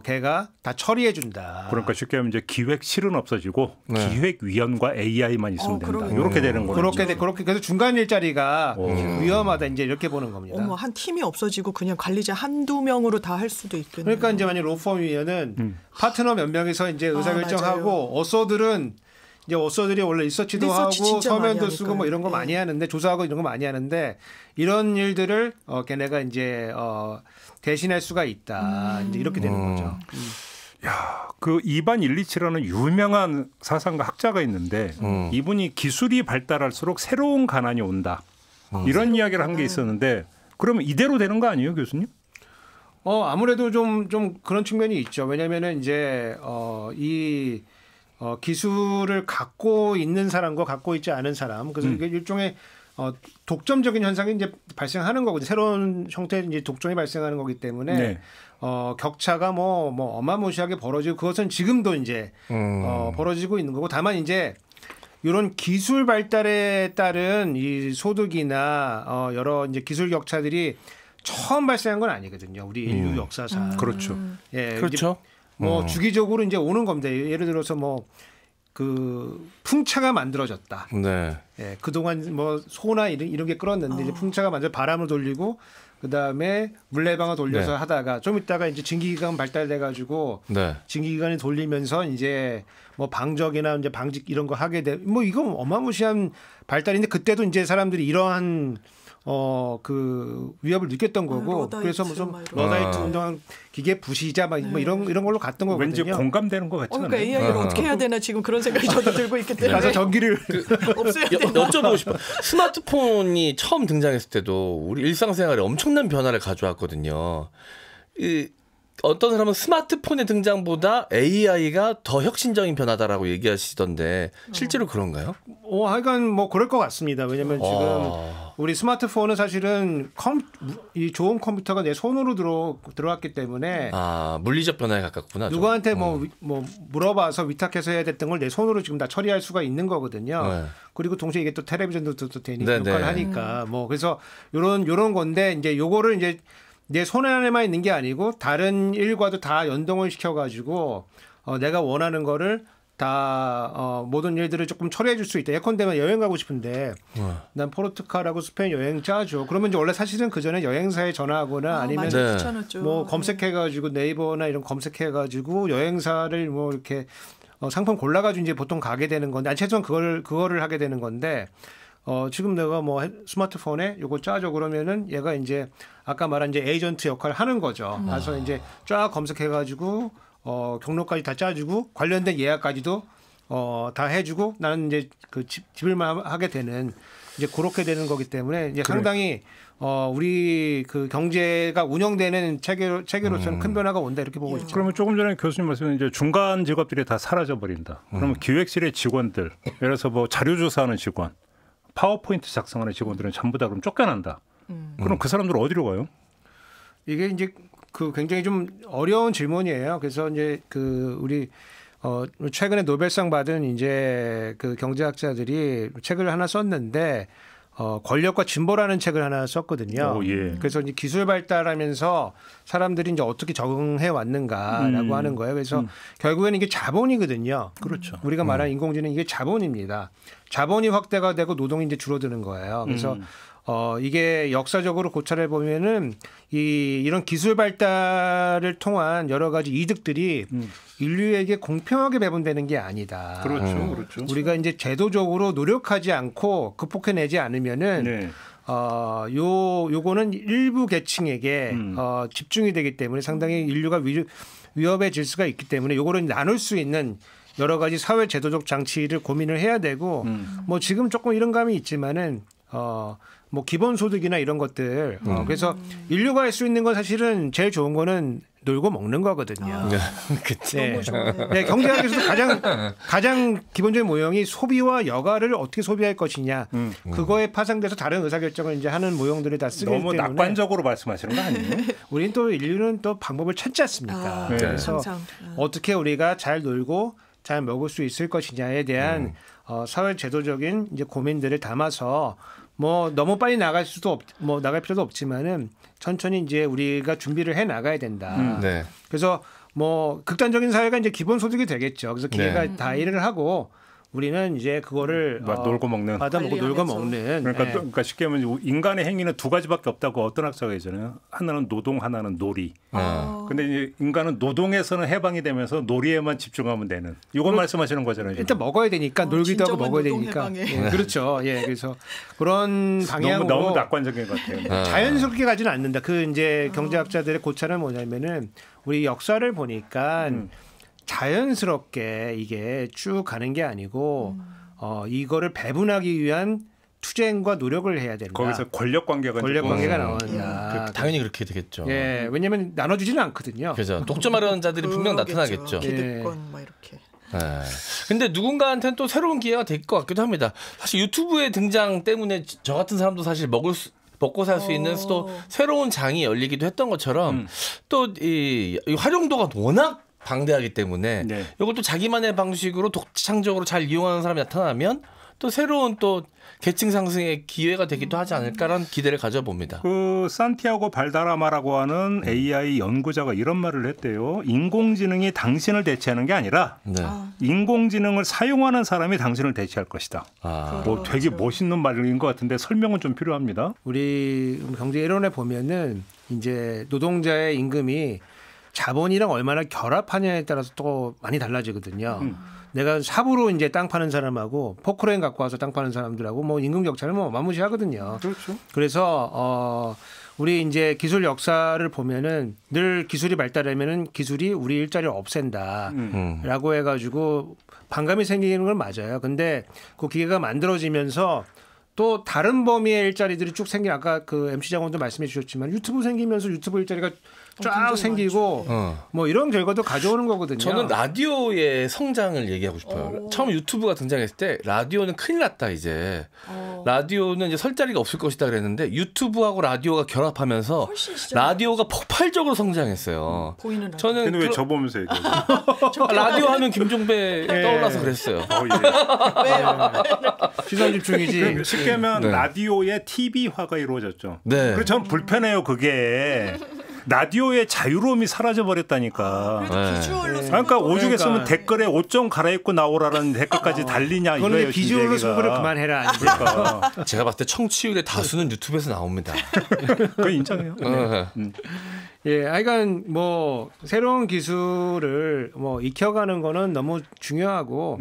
D: 걔가 다 처리해 준다.
B: 그러니까 쉽게 하면 이제 기획실은 없어지고 기획위원과 AI만 있으면 된다. 이렇게 되는 거죠.
D: 그렇게 그래서 중간 일자리가 위험하다 이제 이렇게 보는 겁니다.
F: 한 팀이 없어지고 그냥 관리자 한두 명으로 다 할 수도 있겠네요.
D: 그러니까 이제 만약 로펌이면은 파트너 몇 명이서 이제 의사결정하고 어서들이 원래 리서치도 하고 서면도 쓰고 뭐 이런 거 많이 하는데 조사하고 이런 거 많이 하는데 이런 일들을 걔네가 이제 대신할 수가 있다. 이제 이렇게 되는 거죠.
B: 야, 그 이반 일리치라는 유명한 사상가 학자가 있는데 이분이 기술이 발달할수록 새로운 가난이 온다. 이런 이야기를 한 게 있었는데 그러면 이대로 되는 거 아니에요, 교수님?
D: 아무래도 좀 그런 측면이 있죠. 왜냐면은 이제 기술을 갖고 있는 사람과 갖고 있지 않은 사람, 그래서 이게 일종의 독점적인 현상이 이제 발생하는 거거든요. 새로운 형태의 이제 독점이 발생하는 거기 때문에 격차가 뭐 어마무시하게 벌어지고 그것은 지금도 이제 벌어지고 있는 거고, 다만 이제 이런 기술 발달에 따른 이 소득이나 여러 이제 기술 격차들이 처음 발생한 건 아니거든요. 우리 인류 역사상.
B: 그렇죠.
D: 예,
E: 그렇죠.
D: 뭐 주기적으로 이제 오는 겁니다. 예를 들어서 뭐 그 풍차가 만들어졌다.
E: 네.
D: 예, 그동안 뭐 소나 이런 게 끌었는데 이제 풍차가 만들어 바람을 돌리고 그다음에 물레방아 돌려서 하다가 좀 있다가 이제 증기기관 발달돼 가지고 증기기관이 돌리면서 이제 뭐 방적이나 이제 방직 이런 거 하게 돼. 뭐 이거 어마무시한 발달인데 그때도 이제 사람들이 이러한 그 위협을 느꼈던 거고,
F: 러다이트,
D: 그래서 무슨 러다이트 운동한 기계 부시자 막 뭐 이런 걸로 갔던 거거든요.
B: 왠지 공감되는 것 같지 않아요?
F: 그러니까 AI를 어떻게 해야 되나 지금 그런 생각이 저도 들고 있기 때문에
D: 가서 전기를
F: 없애야 되나.
E: 여쭤보고 싶어요. 스마트폰이 처음 등장했을 때도 우리 일상생활에 엄청난 변화를 가져왔거든요. 어떤 사람은 스마트폰의 등장보다 AI가 더 혁신적인 변화다라고 얘기하시던데 실제로 그런가요?
D: 하여간 뭐 그럴 것 같습니다. 왜냐하면 지금 우리 스마트폰은 사실은 이 좋은 컴퓨터가 내 손으로 들어왔기 때문에
E: 물리적 변화에 가깝구나.
D: 누구한테 뭐 물어봐서 위탁해서 해야 됐던 걸 내 손으로 지금 다 처리할 수가 있는 거거든요. 그리고 동시에 이게 또 텔레비전도 또 되니까 역할을 하니까 뭐 그래서 요런 건데 이제 요거를 이제 내 손 안에만 있는 게 아니고 다른 일과도 다 연동을 시켜가지고 내가 원하는 거를 다 모든 일들을 조금 처리해 줄 수 있다. 예컨대면 여행 가고 싶은데 난 포르투갈하고 스페인 여행 짜죠. 그러면 이제 원래 사실은 그 전에 여행사에 전화하거나 아니면 뭐 검색해가지고 네이버나 이런 검색해가지고 여행사를 뭐 이렇게 상품 골라가지고 이제 보통 가게 되는 건데, 최소한 그거를 하게 되는 건데. 지금 내가 뭐 스마트폰에 요거 짜줘 그러면은 얘가 이제 아까 말한 이제 에이전트 역할을 하는 거죠. 그래서 이제 쫙 검색해가지고 경로까지 다 짜주고 관련된 예약까지도 다 해주고 나는 이제 그 집을만 하게 되는 이제 그렇게 되는 거기 때문에 이제 상당히 우리 그 경제가 운영되는 체계로서는 큰 변화가 온다 이렇게 보고 있죠.
B: 그러면 조금 전에 교수님 말씀하신 이제 중간 직업들이 다 사라져 버린다. 그러면 기획실의 직원들, 예를 들어서 뭐 자료 조사하는 직원, 파워포인트 작성하는 직원들은 전부 다 그럼 쫓겨난다. 그럼 그 사람들 어디로 가요?
D: 이게 이제 그 굉장히 좀 어려운 질문이에요. 그래서 이제 그 우리 최근에 노벨상 받은 이제 그 경제학자들이 책을 하나 썼는데 권력과 진보라는 책을 하나 썼거든요. 그래서 이제 기술 발달하면서 사람들이 이제 어떻게 적응해 왔는가라고 하는 거예요. 그래서 결국에는 이게 자본이거든요. 그렇죠. 우리가 말하는 인공지능 이게 자본입니다. 자본이 확대가 되고 노동이 이제 줄어드는 거예요. 그래서 이게 역사적으로 고찰해 보면은 이런 기술 발달을 통한 여러 가지 이득들이 인류에게 공평하게 배분되는 게 아니다.
B: 그렇죠.
D: 우리가 이제 제도적으로 노력하지 않고 극복해내지 않으면은 요거는 일부 계층에게 집중이 되기 때문에 상당히 인류가 위협해질 수가 있기 때문에 요거를 나눌 수 있는 여러 가지 사회 제도적 장치를 고민을 해야 되고 뭐 지금 조금 이런 감이 있지만은 뭐 기본소득이나 이런 것들 그래서 인류가 할 수 있는 건 사실은 제일 좋은 거는 놀고 먹는 거거든요.
F: 너무 좋아요.
D: 네, 경제학에서도 가장 기본적인 모형이 소비와 여가를 어떻게 소비할 것이냐 그거에 파생돼서 다른 의사결정을 이제 하는 모형들이 다 쓰기 때문에
B: 너무 낙관적으로 말씀하시는 거 아니에요?
D: 우리는 또 인류는 또 방법을 찾지 않습니까? 그래서 어떻게 우리가 잘 놀고 잘 먹을 수 있을 것이냐에 대한 사회 제도적인 이제 고민들을 담아서 뭐 너무 빨리 나갈 필요도 없지만은 천천히 이제 우리가 준비를 해 나가야 된다.
E: 네.
D: 그래서 뭐 극단적인 사회가 이제 기본소득이 되겠죠. 그래서 기회가
E: 네.
D: 다 일을 하고 우리는 이제 그거를
B: 놀고 먹는.
D: 받아먹고 놀고 먹는.
B: 그러니까 쉽게 하면 인간의 행위는 두 가지밖에 없다고 어떤 학자가 있잖아요. 하나는 노동, 하나는 놀이. 근데 이제 인간은 노동에서는 해방이 되면서 놀이에만 집중하면 되는. 이건 말씀하시는 거잖아요.
D: 일단 먹어야 되니까 놀기도 하고 먹어야 되니까.
F: 해방에.
D: 그렇죠. 예, 그래서 그런 방향으로
B: 너무 낙관적인 것 같아요.
D: 자연스럽게 가지는 않는다. 그 이제 경제학자들의 고찰은 뭐냐면은 우리 역사를 보니까. 자연스럽게 이게 쭉 가는 게 아니고 이거를 배분하기 위한 투쟁과 노력을 해야 된다.
B: 거기서 권력 관계가
D: 나온다.
E: 당연히 그렇게 되겠죠.
D: 예, 왜냐하면 나눠주지는 않거든요.
E: 그래서 독점하려는 자들이 분명 나타나겠죠.
F: 기득권 막 이렇게.
E: 네. 근데 누군가한테는 또 새로운 기회가 될 것 같기도 합니다. 사실 유튜브의 등장 때문에 저 같은 사람도 사실 먹고 살 수 있는 또 새로운 장이 열리기도 했던 것처럼 또 이 활용도가 워낙 방대하기 때문에
B: 네.
E: 이것도 자기만의 방식으로 독창적으로 잘 이용하는 사람이 나타나면 또 새로운 또 계층 상승의 기회가 되기도 하지 않을까라는 기대를 가져봅니다.
B: 그 산티아고 발다라마라고 하는 AI 연구자가 이런 말을 했대요. 인공지능이 당신을 대체하는 게 아니라 인공지능을 사용하는 사람이 당신을 대체할 것이다. 뭐 되게 멋있는 말인 것 같은데 설명은 좀 필요합니다.
D: 우리 경제 이론에 보면은 이제 노동자의 임금이 자본이랑 얼마나 결합하냐에 따라서 또 많이 달라지거든요. 내가 삽으로 이제 땅 파는 사람하고 포크레인 갖고 와서 땅 파는 사람들하고 뭐 임금 격차를 뭐 마무시하거든요.
B: 그렇죠.
D: 그래서 우리 이제 기술 역사를 보면은 늘 기술이 발달하면은 기술이 우리 일자리를 없앤다라고 해가지고 반감이 생기는 건 맞아요. 근데 그 기계가 만들어지면서 또 다른 범위의 일자리들이 쭉 생긴 아까 그 MC 장관도 말씀해 주셨지만 유튜브 생기면서 유튜브 일자리가 쫙 생기고 뭐 이런 결과도 가져오는 거거든요.
E: 저는 라디오의 성장을 얘기하고 싶어요. 처음 유튜브가 등장했을 때 라디오는 큰일 났다 이제. 라디오는 이제 설 자리가 없을 것이다 그랬는데 유튜브하고 라디오가 결합하면서 라디오가 폭발적으로 성장했어요.
F: 보이는 라디오.
E: 저는
B: 근데 왜 저 보면서 얘기해요?
E: 라디오 하면 김종배 떠올라서 그랬어요.
D: 시선 집중이지.
B: 쉽게 하면
E: 네.
B: 라디오의 TV화가 이루어졌죠.
E: 네.
B: 그래서 전 불편해요 그게. 라디오의 자유로움이 사라져버렸다니까.
F: 그래도 비주얼로
B: 그러니까 오죽 했으면
D: 그러니까.
B: 댓글에 옷 좀 갈아입고 나오라는 댓글까지 달리냐
D: 그거는
B: 이거예요.
D: 비주얼로 승부를 그만해라.
B: 그러니까
E: 제가 봤을 때 청취율의 다수는 유튜브에서 나옵니다.
B: 그거 인정해요. 네.
D: 예, 하여간 뭐 새로운 기술을 뭐 익혀가는 거는 너무 중요하고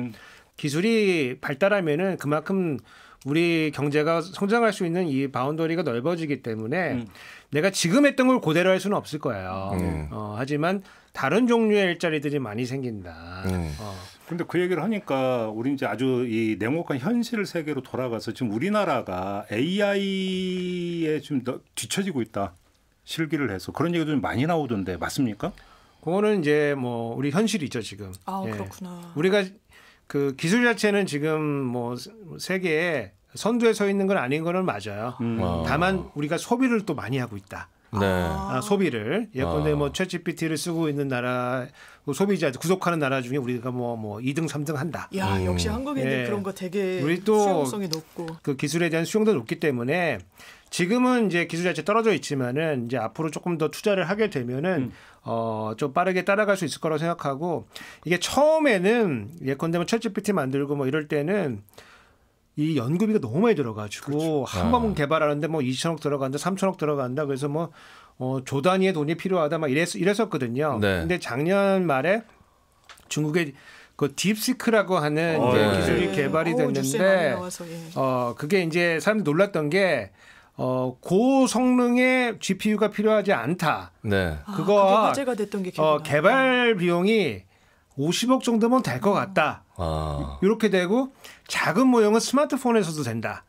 D: 기술이 발달하면은 그만큼 우리 경제가 성장할 수 있는 이 바운더리가 넓어지기 때문에 내가 지금 했던 걸 그대로 할 수는 없을 거예요. 하지만 다른 종류의 일자리들이 많이 생긴다.
B: 근데 그 얘기를 하니까 우리 이제 아주 이 냉혹한 현실 세계로 돌아가서 지금 우리나라가 AI에 좀 뒤처지고 있다. 실기를 해서 그런 얘기도 좀 많이 나오던데 맞습니까?
D: 그거는 이제 뭐 우리 현실이죠 지금.
F: 아
D: 예.
F: 그렇구나.
D: 우리가 그 기술 자체는 지금 뭐 세계에 선두에 서 있는 건 아닌 거는 맞아요. 다만 우리가 소비를 또 많이 하고 있다.
E: 네.
D: 소비를 예컨대 뭐 챗GPT를 쓰고 있는 나라 소비자 구속하는 나라 중에 우리가 뭐 2등 3등 한다.
F: 야 역시 한국인들
D: 예.
F: 그런 거 되게
D: 우리 또
F: 수용성이 높고
D: 그 기술에 대한 수용도 높기 때문에 지금은 이제 기술 자체 떨어져 있지만은 이제 앞으로 조금 더 투자를 하게 되면은 좀 빠르게 따라갈 수 있을 거라고 생각하고 이게 처음에는 예컨대 뭐 챗GPT 만들고 뭐 이럴 때는 이 연구비가 너무 많이 들어가지고
B: 그렇죠.
D: 한 번 개발하는데 뭐 2천억 들어간다, 3천억 들어간다. 그래서 뭐 조 단위의 돈이 필요하다 막 이랬었거든요.
E: 네.
D: 근데 작년 말에 중국의 그 딥시크라고 하는
E: 네.
D: 기술이 개발이
F: 뉴스에 많이
D: 됐는데
F: 나와서, 예.
D: 그게 이제 사람들이 놀랐던 게 고성능의 GPU가 필요하지 않다.
E: 네.
F: 그게
D: 그거와
F: 화제가 됐던 게 기억나.
D: 개발 비용이 50억 정도면 될 것 같다. 이렇게 되고 작은 모형은 스마트폰에서도 된다.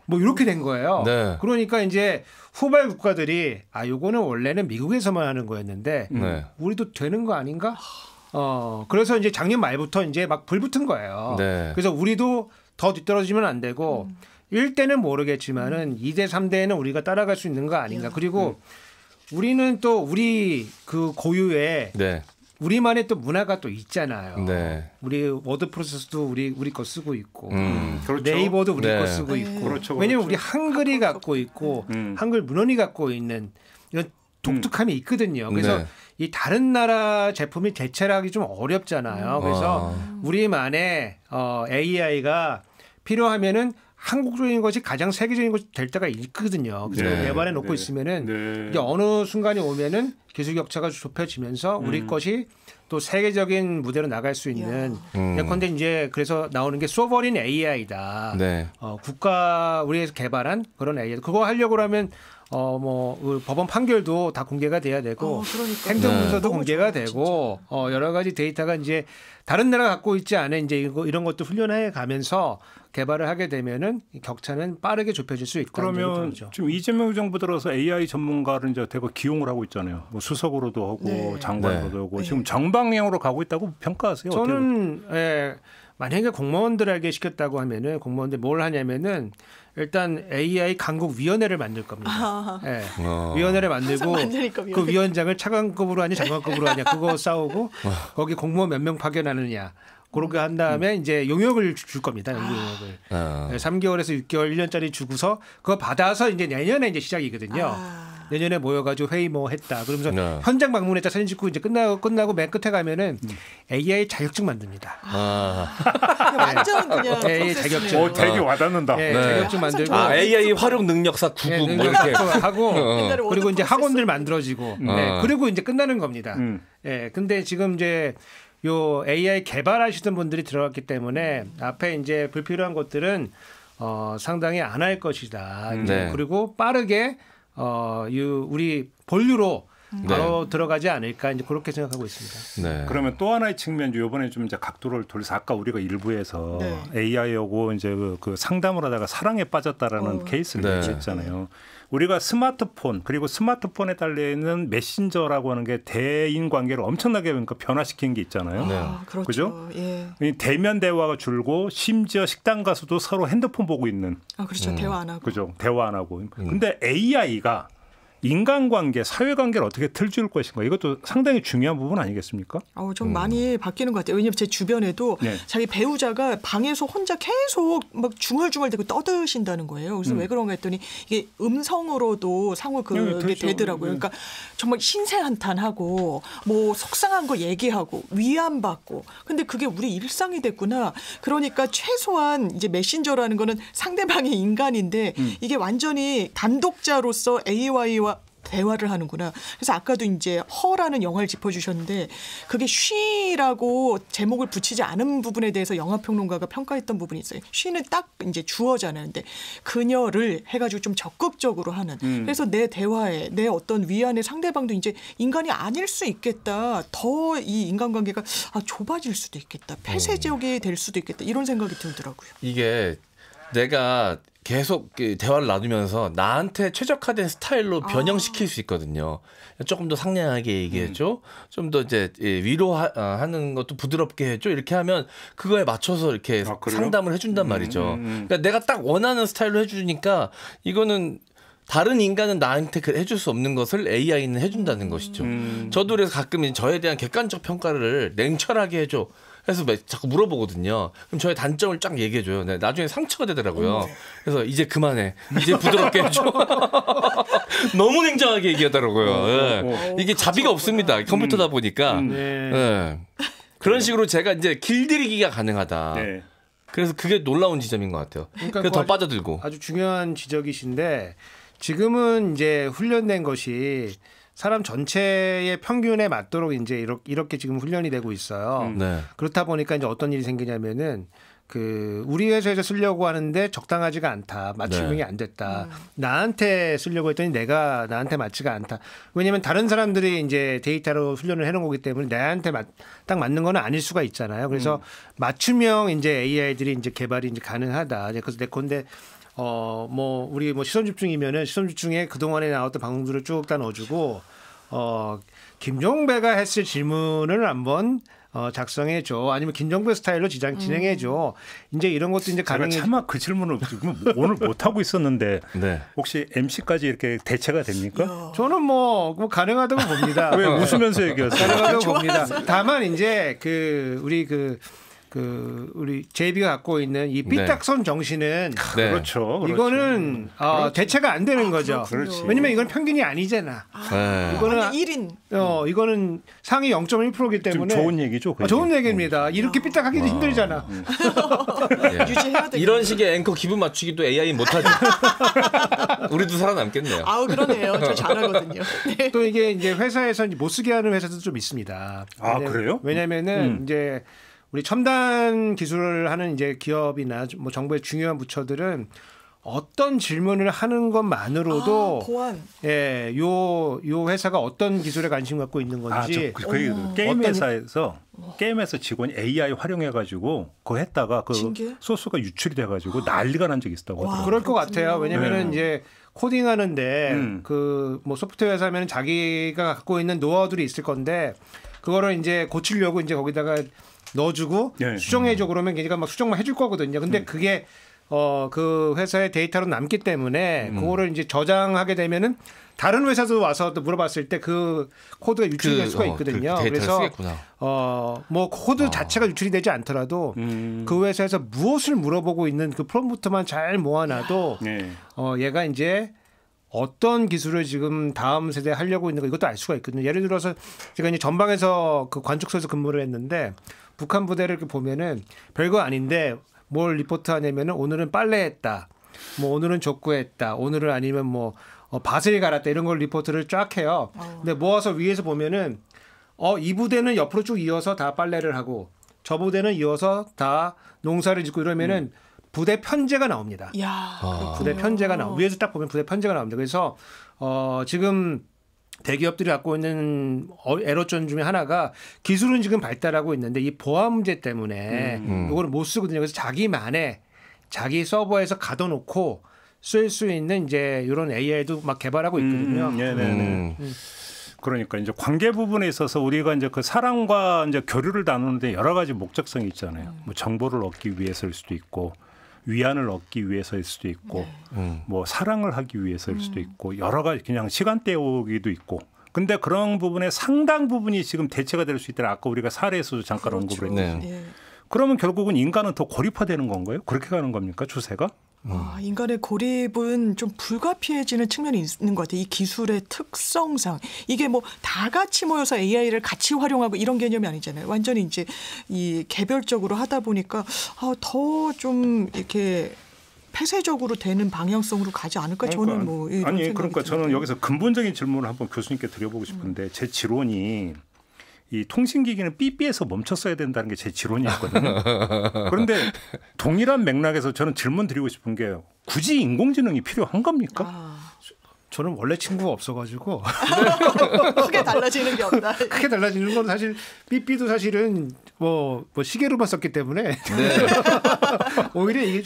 D: 뭐 이렇게 된 거예요.
E: 네.
D: 그러니까 이제 후발 국가들이 요거는 원래는 미국에서만 하는 거였는데
E: 네.
D: 우리도 되는 거 아닌가? 그래서 이제 작년 말부터 이제 막 불붙은 거예요.
E: 네.
D: 그래서 우리도 더 뒤떨어지면 안 되고 1대는 모르겠지만은 2대, 3대에는 우리가 따라갈 수 있는 거 아닌가. 그리고 우리는 또 우리 그 고유의
E: 네.
D: 우리만의 또 문화가 또 있잖아요.
E: 네.
D: 우리 워드 프로세스도 우리 거 쓰고 있고
B: 그렇죠.
D: 네이버도 우리
E: 네.
D: 거 쓰고 있고
B: 그렇죠,
D: 왜냐면
B: 그렇죠.
D: 우리 한글이 갖고 있고 한글 문헌이 갖고 있는 이런 독특함이 있거든요. 그래서
E: 네.
D: 이 다른 나라 제품이 대체하기 좀 어렵잖아요. 그래서 우리만의 AI가 필요하면은 한국적인 것이 가장 세계적인 것이 될 때가 있거든요. 그래서
E: 네.
D: 개발해 놓고 있으면은
B: 네.
D: 이제 어느 순간이 오면은 기술 격차가 좁혀지면서 우리 것이 또 세계적인 무대로 나갈 수 있는. 예컨대 이제 그래서 나오는 게 소버린 AI다.
E: 네.
D: 국가 우리에서 개발한 그런 AI. 그거 하려고 하면 그 법원 판결도 다 공개가 돼야 되고
F: 그러니까요.
D: 행정문서도
F: 네.
D: 공개가
F: 너무
D: 되고 여러 가지 데이터가 이제 다른 나라가 갖고 있지 않은 이제 이런 것도 훈련해 가면서 개발을 하게 되면은 격차는 빠르게 좁혀질 수 있다.
B: 그러면 지금 이재명 정부 들어서 AI 전문가를 이제 대거 기용을 하고 있잖아요. 뭐 수석으로도 하고
F: 네.
B: 장관으로도 하고 지금 정방향으로 가고 있다고 평가하세요?
D: 저는 만약에 공무원들에게 시켰다고 하면은 공무원들 뭘 하냐면은 일단 AI 강국위원회를 만들 겁니다. 예. 위원회를 만들고
F: 만드니까 위원회.
D: 그 위원장을 차관급으로 하냐 장관급으로 하냐 그거 싸우고 거기 공무원 몇 명 파견하느냐 그렇게 한 다음에 이제 용역을 줄 겁니다. 연구 용역을. 3개월에서 6개월 1년짜리 주고서 그거 받아서 이제 내년에 이제 시작이거든요. 내년에 모여가지고 회의 뭐 했다. 그러면서 현장 방문했다 사진 찍고 이제 끝나고 맨 끝에 가면은 AI 자격증 만듭니다.
F: 완전 그냥
D: AI 자격증.
B: 되게 와닿는다.
D: 네, 자격증 만들고
E: AI 활용 능력사 9급 뭐 이렇게
D: 하고 그리고 이제
F: 워드
D: 학원들 만들어지고 그리고 이제 끝나는 겁니다. 근데 지금 이제 요 AI 개발하시던 분들이 들어갔기 때문에 앞에 이제 불필요한 것들은 상당히 안 할 것이다.
E: 네.
D: 그리고 빠르게 우리 본류로 바로 들어가지 않을까 이제 그렇게 생각하고 있습니다.
E: 네.
B: 그러면 또 하나의 측면 이번에 좀 이제 각도를 돌려서 아까 우리가 일부에서 AI하고 이제 그 상담을 하다가 사랑에 빠졌다라는 케이스를 얘기했잖아요. 우리가 스마트폰 그리고 스마트폰에 달려 있는 메신저라고 하는 게 대인 관계를 엄청나게 그러니까 변화시킨 게 있잖아요.
F: 그렇죠.
B: 그죠?
F: 예.
B: 대면 대화가 줄고 심지어 식당 가서도 서로 핸드폰 보고 있는.
F: 그렇죠. 대화 안 하고.
B: 그죠? 대화 안 하고. 근데 AI가 인간관계, 사회관계를 어떻게 틀줄 것인가 이것도 상당히 중요한 부분 아니겠습니까?
F: 좀 많이 바뀌는 것 같아요. 왜냐하면 제 주변에도 자기 배우자가 방에서 혼자 계속 막 중얼중얼대고 떠드신다는 거예요. 그래서 왜 그런가 했더니 이게 음성으로도 상호 그게 되더라고요. 그러니까 정말 신세한탄하고 뭐 속상한 거 얘기하고 위안받고 근데 그게 우리 일상이 됐구나. 그러니까 최소한 이제 메신저라는 거는 상대방이 인간인데 이게 완전히 단독자로서 AI와 대화를 하는구나. 그래서 아까도 이제 허라는 영화를 짚어주셨는데 그게 쉬라고 제목을 붙이지 않은 부분에 대해서 영화평론가가 평가했던 부분이 있어요. 쉬는 딱 이제 주어잖아요. 근데 그녀를 해가지고 좀 적극적으로 하는. 그래서 내 대화에 내 어떤 위안의 상대방도 이제 인간이 아닐 수 있겠다. 더 이 인간관계가 좁아질 수도 있겠다. 폐쇄적이 될 수도 있겠다. 이런 생각이 들더라고요.
E: 이게 내가 계속 대화를 나누면서 나한테 최적화된 스타일로 변형시킬 수 있거든요. 조금 더 상냥하게 얘기해줘. 좀 더 이제 위로하는 것도 부드럽게 해줘. 이렇게 하면 그거에 맞춰서 이렇게 상담을 해준단 말이죠. 그러니까 내가 딱 원하는 스타일로 해주니까 이거는 다른 인간은 나한테 해줄 수 없는 것을 AI는 해준다는 것이죠. 저도 그래서 가끔 저에 대한 객관적 평가를 냉철하게 해줘. 그래서 자꾸 물어보거든요. 그럼 저의 단점을 쫙 얘기해줘요. 네, 나중에 상처가 되더라고요. 그래서 이제 그만해. 이제 부드럽게 해줘. 너무 냉정하게 얘기하더라고요. 네. 이게 자비가 없습니다. 컴퓨터다 보니까. 네. 그런 식으로 제가 이제 길들이기가 가능하다. 네. 그래서 그게 놀라운 지점인 것 같아요. 그러니까 더 빠져들고.
D: 아주 중요한 지적이신데 지금은 이제 훈련된 것이 사람 전체의 평균에 맞도록 이제 이렇게 지금 훈련이 되고 있어요.
E: 네.
D: 그렇다 보니까 이제 어떤 일이 생기냐면은 우리 회사에서 쓰려고 하는데 적당하지가 않다. 맞춤형이 안 됐다. 나한테 쓰려고 했더니 나한테 맞지가 않다. 왜냐하면 다른 사람들이 이제 데이터로 훈련을 해놓은 거기 때문에 나한테 딱 맞는 건 아닐 수가 있잖아요. 그래서 맞춤형 이제 AI들이 이제 개발이 이제 가능하다. 그래서 내건데 우리 시선 집중이면은 시선 집중에 그동안에 나왔던 방송들을 쭉 다 넣어주고 김종배가 했을 질문을 한번 작성해줘. 아니면 김종배 스타일로 진행해줘. 이제 이런 것도 이제
B: 제가 차마 그 질문을 오늘 못 하고 있었는데
E: 네.
B: 혹시 MC까지 이렇게 대체가 됩니까?
D: 저는 뭐 가능하다고 봅니다.
B: 왜 웃으면서 얘기하세요?
D: 가능하다고 봅니다. 다만 이제 우리 JB가 갖고 있는 이 삐딱선 정신은
E: 네.
B: 그렇죠.
D: 이거는 대체가 안 되는 거죠.
F: 그렇군요.
D: 왜냐면 이건 평균이 아니잖아.
E: 네.
D: 이거는
F: 1인.
D: 이거는 상위 0.1%이기
B: 좀
D: 때문에
B: 좋은 얘기죠. 그
D: 좋은
B: 얘기.
D: 얘기입니다. 이렇게 삐딱하기도 힘들잖아.
E: 예.
F: 유지해야 돼.
E: 이런 식의 앵커 기분 맞추기도 AI 못하죠. 우리도 살아남겠네요.
F: 그러네요. 저 잘하거든요. 네.
D: 또 이게 이제 회사에서 못 쓰게 하는 회사도 좀 있습니다.
B: 그래요?
D: 왜냐면은 이제 우리 첨단 기술을 하는 이제 기업이나 뭐 정부의 중요한 부처들은 어떤 질문을 하는 것만으로도
F: 보안.
D: 요 회사가 어떤 기술에 관심 갖고 있는 건지
B: 게임 회사에서 직원이 AI 활용해가지고 그거 했다가 그
F: 신기해?
B: 소스가 유출이 돼가지고 난리가 난 적이 있었다고 하더라고요.
D: 그럴 것 같아요. 왜냐면은 이제 코딩하는데 그 뭐 소프트웨어 회사면 자기가 갖고 있는 노하우들이 있을 건데 그거를 이제 고치려고 이제 거기다가 넣어주고 수정해줘 그러면 걔가 막 수정만 해줄 거거든요. 근데 그게 그 회사의 데이터로 남기 때문에 그거를 이제 저장하게 되면은 다른 회사도 와서 또 물어봤을 때 그 코드가 유출이 될 수가 있거든요.
E: 그래서
D: 뭐 코드 자체가 유출이 되지 않더라도 그 회사에서 무엇을 물어보고 있는 그 프롬프트만 잘 모아놔도 얘가 이제 어떤 기술을 지금 다음 세대에 하려고 있는 거 이것도 알 수가 있거든요. 예를 들어서 제가 이제 전방에서 그 관측소에서 근무를 했는데 북한 부대를 이렇게 보면은 별거 아닌데 뭘 리포트하냐면은 오늘은 빨래했다, 뭐 오늘은 족구했다, 오늘은 아니면 뭐 밭을 갈았다 이런 걸 리포트를 쫙 해요. 근데 모아서 위에서 보면은 이 부대는 옆으로 쭉 이어서 다 빨래를 하고 저 부대는 이어서 다 농사를 짓고 이러면은 부대 편제가 나옵니다. 부대 편제가 위에서 딱 보면 부대 편제가 나옵니다. 그래서 지금 대기업들이 갖고 있는 애로점 중에 하나가 기술은 지금 발달하고 있는데 이 보안 문제 때문에 이거를 못 쓰거든요. 그래서 자기 서버에서 가둬놓고 쓸 수 있는 이제 이런 AI도 막 개발하고 있거든요.
B: 그러니까 이제 관계 부분에 있어서 우리가 이제 그 사람과 이제 교류를 나누는데 여러 가지 목적성이 있잖아요. 뭐 정보를 얻기 위해서일 수도 있고 위안을 얻기 위해서일 수도 있고 뭐 사랑을 하기 위해서일 수도 있고 여러 가지 그냥 시간 때우기도 있고 근데 그런 부분의 상당 부분이 지금 대체가 될 수 있다라 아까 우리가 사례에서도 잠깐 언급을 했는데 그러면 결국은 인간은 더 고립화되는 건가요? 그렇게 가는 겁니까 추세가?
F: 인간의 고립은 좀 불가피해지는 측면이 있는 것 같아요. 이 기술의 특성상 이게 뭐 다 같이 모여서 AI를 같이 활용하고 이런 개념이 아니잖아요. 완전히 이제 이 개별적으로 하다 보니까 더 좀 이렇게 폐쇄적으로 되는 방향성으로 가지 않을까 저는 뭐 이런 생각이
B: 그러니까 저는 여기서 근본적인 질문을 한번 교수님께 드려보고 싶은데 제 지론이 이 통신기기는 삐삐에서 멈췄어야 된다는 게 제 지론이었거든요. 그런데 동일한 맥락에서 저는 질문 드리고 싶은 게 굳이 인공지능이 필요한 겁니까?
D: 저는 원래 친구가 없어가지고
F: 크게 달라지는 게 없다.
D: 크게 달라지는 건 사실 삐삐도 사실은 뭐 시계로만 썼기 때문에 오히려 이게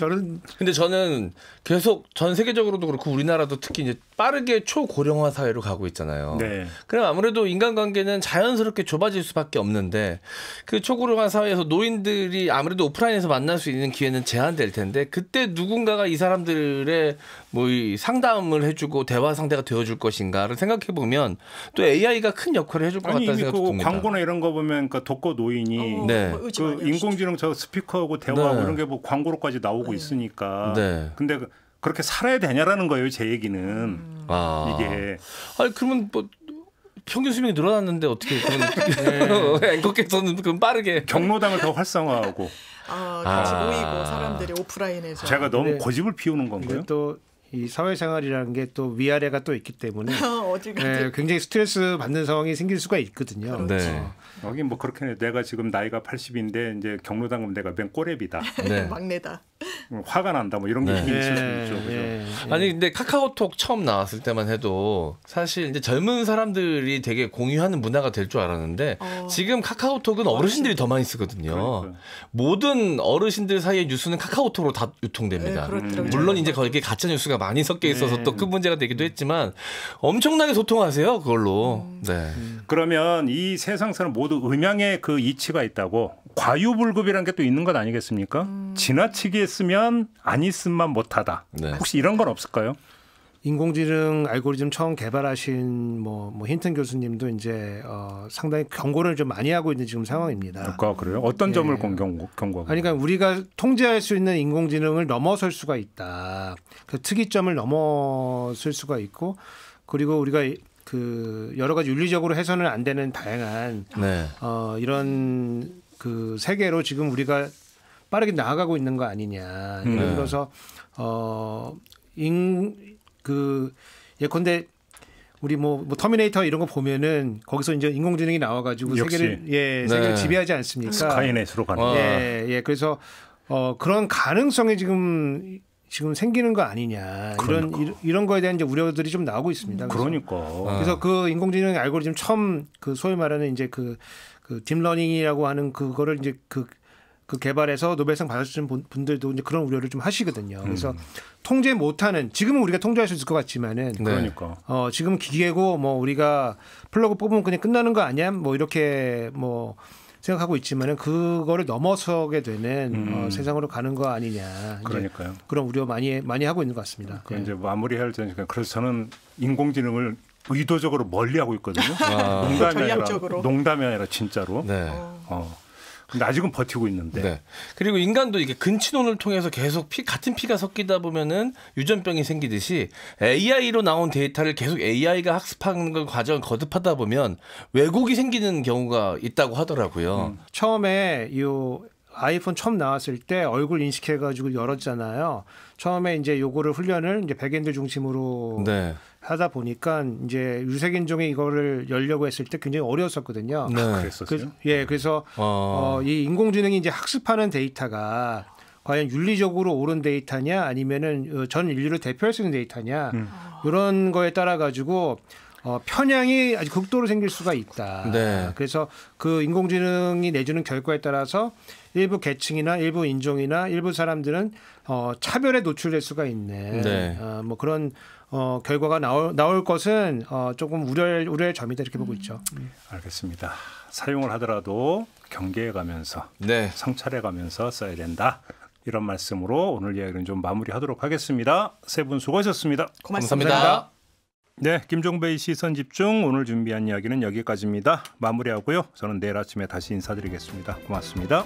E: 근데 저는 계속 전 세계적으로도 그렇고 우리나라도 특히 이제 빠르게 초고령화 사회로 가고 있잖아요. 그럼 아무래도 인간관계는 자연스럽게 좁아질 수밖에 없는데 그 초고령화 사회에서 노인들이 아무래도 오프라인에서 만날 수 있는 기회는 제한될 텐데 그때 누군가가 이 사람들의 뭐 이 상담을 해주고 대화 상대가 되어줄 것인가를 생각해 보면 또 AI가 큰 역할을 해줄 것 같다는 생각이 듭니다.
B: 광고나 이런 거 보면 그러니까 독거 노인이 그 인공지능 저 스피커하고 대화하고 이런 게 뭐 광고로까지 나오고 있으니까. 근데 그렇게 살아야 되냐라는 거예요, 제 얘기는. 이게.
E: 그러면 뭐 평균 수명이 늘어났는데 어떻게 앵커께서는 그럼 빠르게
B: 경로당을 더 활성화하고.
F: 같이 모이고 사람들이 오프라인에서.
B: 제가 너무 고집을 피우는 건가요?
D: 또 이 사회생활이라는 게 또 위아래가 또 있기 때문에
F: 어딜
D: 굉장히 스트레스 받는 상황이 생길 수가 있거든요.
B: 여기 뭐 그렇게 내가 지금 나이가 80인데 이제 경로당은 내가 맨 꼬랩이다.
F: 막내다.
B: 화가 난다 뭐 이런 게 있을 수 있죠. 그죠?
E: 아니 근데 카카오톡 처음 나왔을 때만 해도 사실 이제 젊은 사람들이 되게 공유하는 문화가 될 줄 알았는데 지금 카카오톡은 어르신들이 더 많이 쓰거든요. 모든 어르신들 사이의 뉴스는 카카오톡으로 다 유통됩니다. 물론 이제 거기에 가짜 뉴스가 많이 섞여 있어서 또 큰 문제가 되기도 했지만 엄청나게 소통하세요 그걸로.
B: 그러면 이 세상 사람 모든 모두 음양의 그 이치가 있다고 과유불급이라는 게 또 있는 것 아니겠습니까? 지나치게 쓰면 안 있음만 못하다.
E: 네.
B: 혹시 이런 건 없을까요?
D: 인공지능 알고리즘 처음 개발하신 뭐 힌튼 교수님도 이제 상당히 경고를 좀 많이 하고 있는 지금 상황입니다.
B: 그래요? 어떤 점을
D: 예.
B: 경고하고?
D: 그러니까 우리가 통제할 수 있는 인공지능을 넘어설 수가 있다. 그 특이점을 넘어설 수가 있고, 그리고 우리가 그 여러 가지 윤리적으로 해서는 안 되는 다양한
E: 네.
D: 이런 그 세계로 지금 우리가 빠르게 나아가고 있는 거 아니냐. 이런 거서 예컨대 우리 뭐 터미네이터 이런 거 보면은 거기서 이제 인공지능이 나와가지고
B: 역시.
D: 세계를 지배하지 않습니까?
B: 스카이넷으로 가는.
D: 예. 그래서 그런 가능성이 지금 생기는 거 아니냐. 이런 거에 대한 이제 우려들이 좀 나오고 있습니다. 그래서 그 인공지능 알고리즘 처음 그 소위 말하는 이제 그 딥러닝이라고 하는 그거를 이제 그 개발해서 노벨상 받으신 분들도 이제 그런 우려를 좀 하시거든요. 그래서 통제 못하는, 지금은 우리가 통제할 수 있을 것 같지만은, 지금 기계고 뭐 우리가 플러그 뽑으면 그냥 끝나는 거 아니야? 뭐 이렇게 뭐 생각하고 있지만은 그거를 넘어서게 되는 세상으로 가는 거 아니냐.
B: 그러니까요.
D: 그런 우려 많이 하고 있는 것 같습니다.
B: 이제 마무리할 때니까 그래서 저는 인공지능을 의도적으로 멀리하고 있거든요. 농담이 아니라 진짜로.
E: 네.
B: 근데 아직은 버티고 있는데.
E: 네. 그리고 인간도 이게 근친혼을 통해서 계속 같은 피가 섞이다 보면은 유전병이 생기듯이 AI로 나온 데이터를 계속 AI가 학습하는 걸 과정을 거듭하다 보면 왜곡이 생기는 경우가 있다고 하더라고요.
D: 처음에 이 아이폰 처음 나왔을 때 얼굴 인식해가지고 열었잖아요. 처음에 이제 요거를 훈련을 이제 백인들 중심으로 하다 보니까 이제 유색인종이 이거를 열려고 했을 때 굉장히 어려웠었거든요.
B: 그랬었어요?
D: 그래서 이 인공지능이 이제 학습하는 데이터가 과연 윤리적으로 옳은 데이터냐 아니면은 전 인류를 대표할 수 있는 데이터냐 이런 거에 따라 가지고 편향이 아주 극도로 생길 수가 있다. 그래서 그 인공지능이 내주는 결과에 따라서 일부 계층이나 일부 인종이나 일부 사람들은 차별에 노출될 수가 있는 뭐 그런 결과가 나올 것은 조금 우려할 점이다 이렇게 보고 있죠.
B: 알겠습니다. 사용을 하더라도 경계해가면서 성찰해가면서 써야 된다. 이런 말씀으로 오늘 이야기는 좀 마무리하도록 하겠습니다. 세 분 수고하셨습니다.
E: 고맙습니다.
B: 네, 김종배의 시선집중 오늘 준비한 이야기는 여기까지입니다. 마무리하고요. 저는 내일 아침에 다시 인사드리겠습니다. 고맙습니다.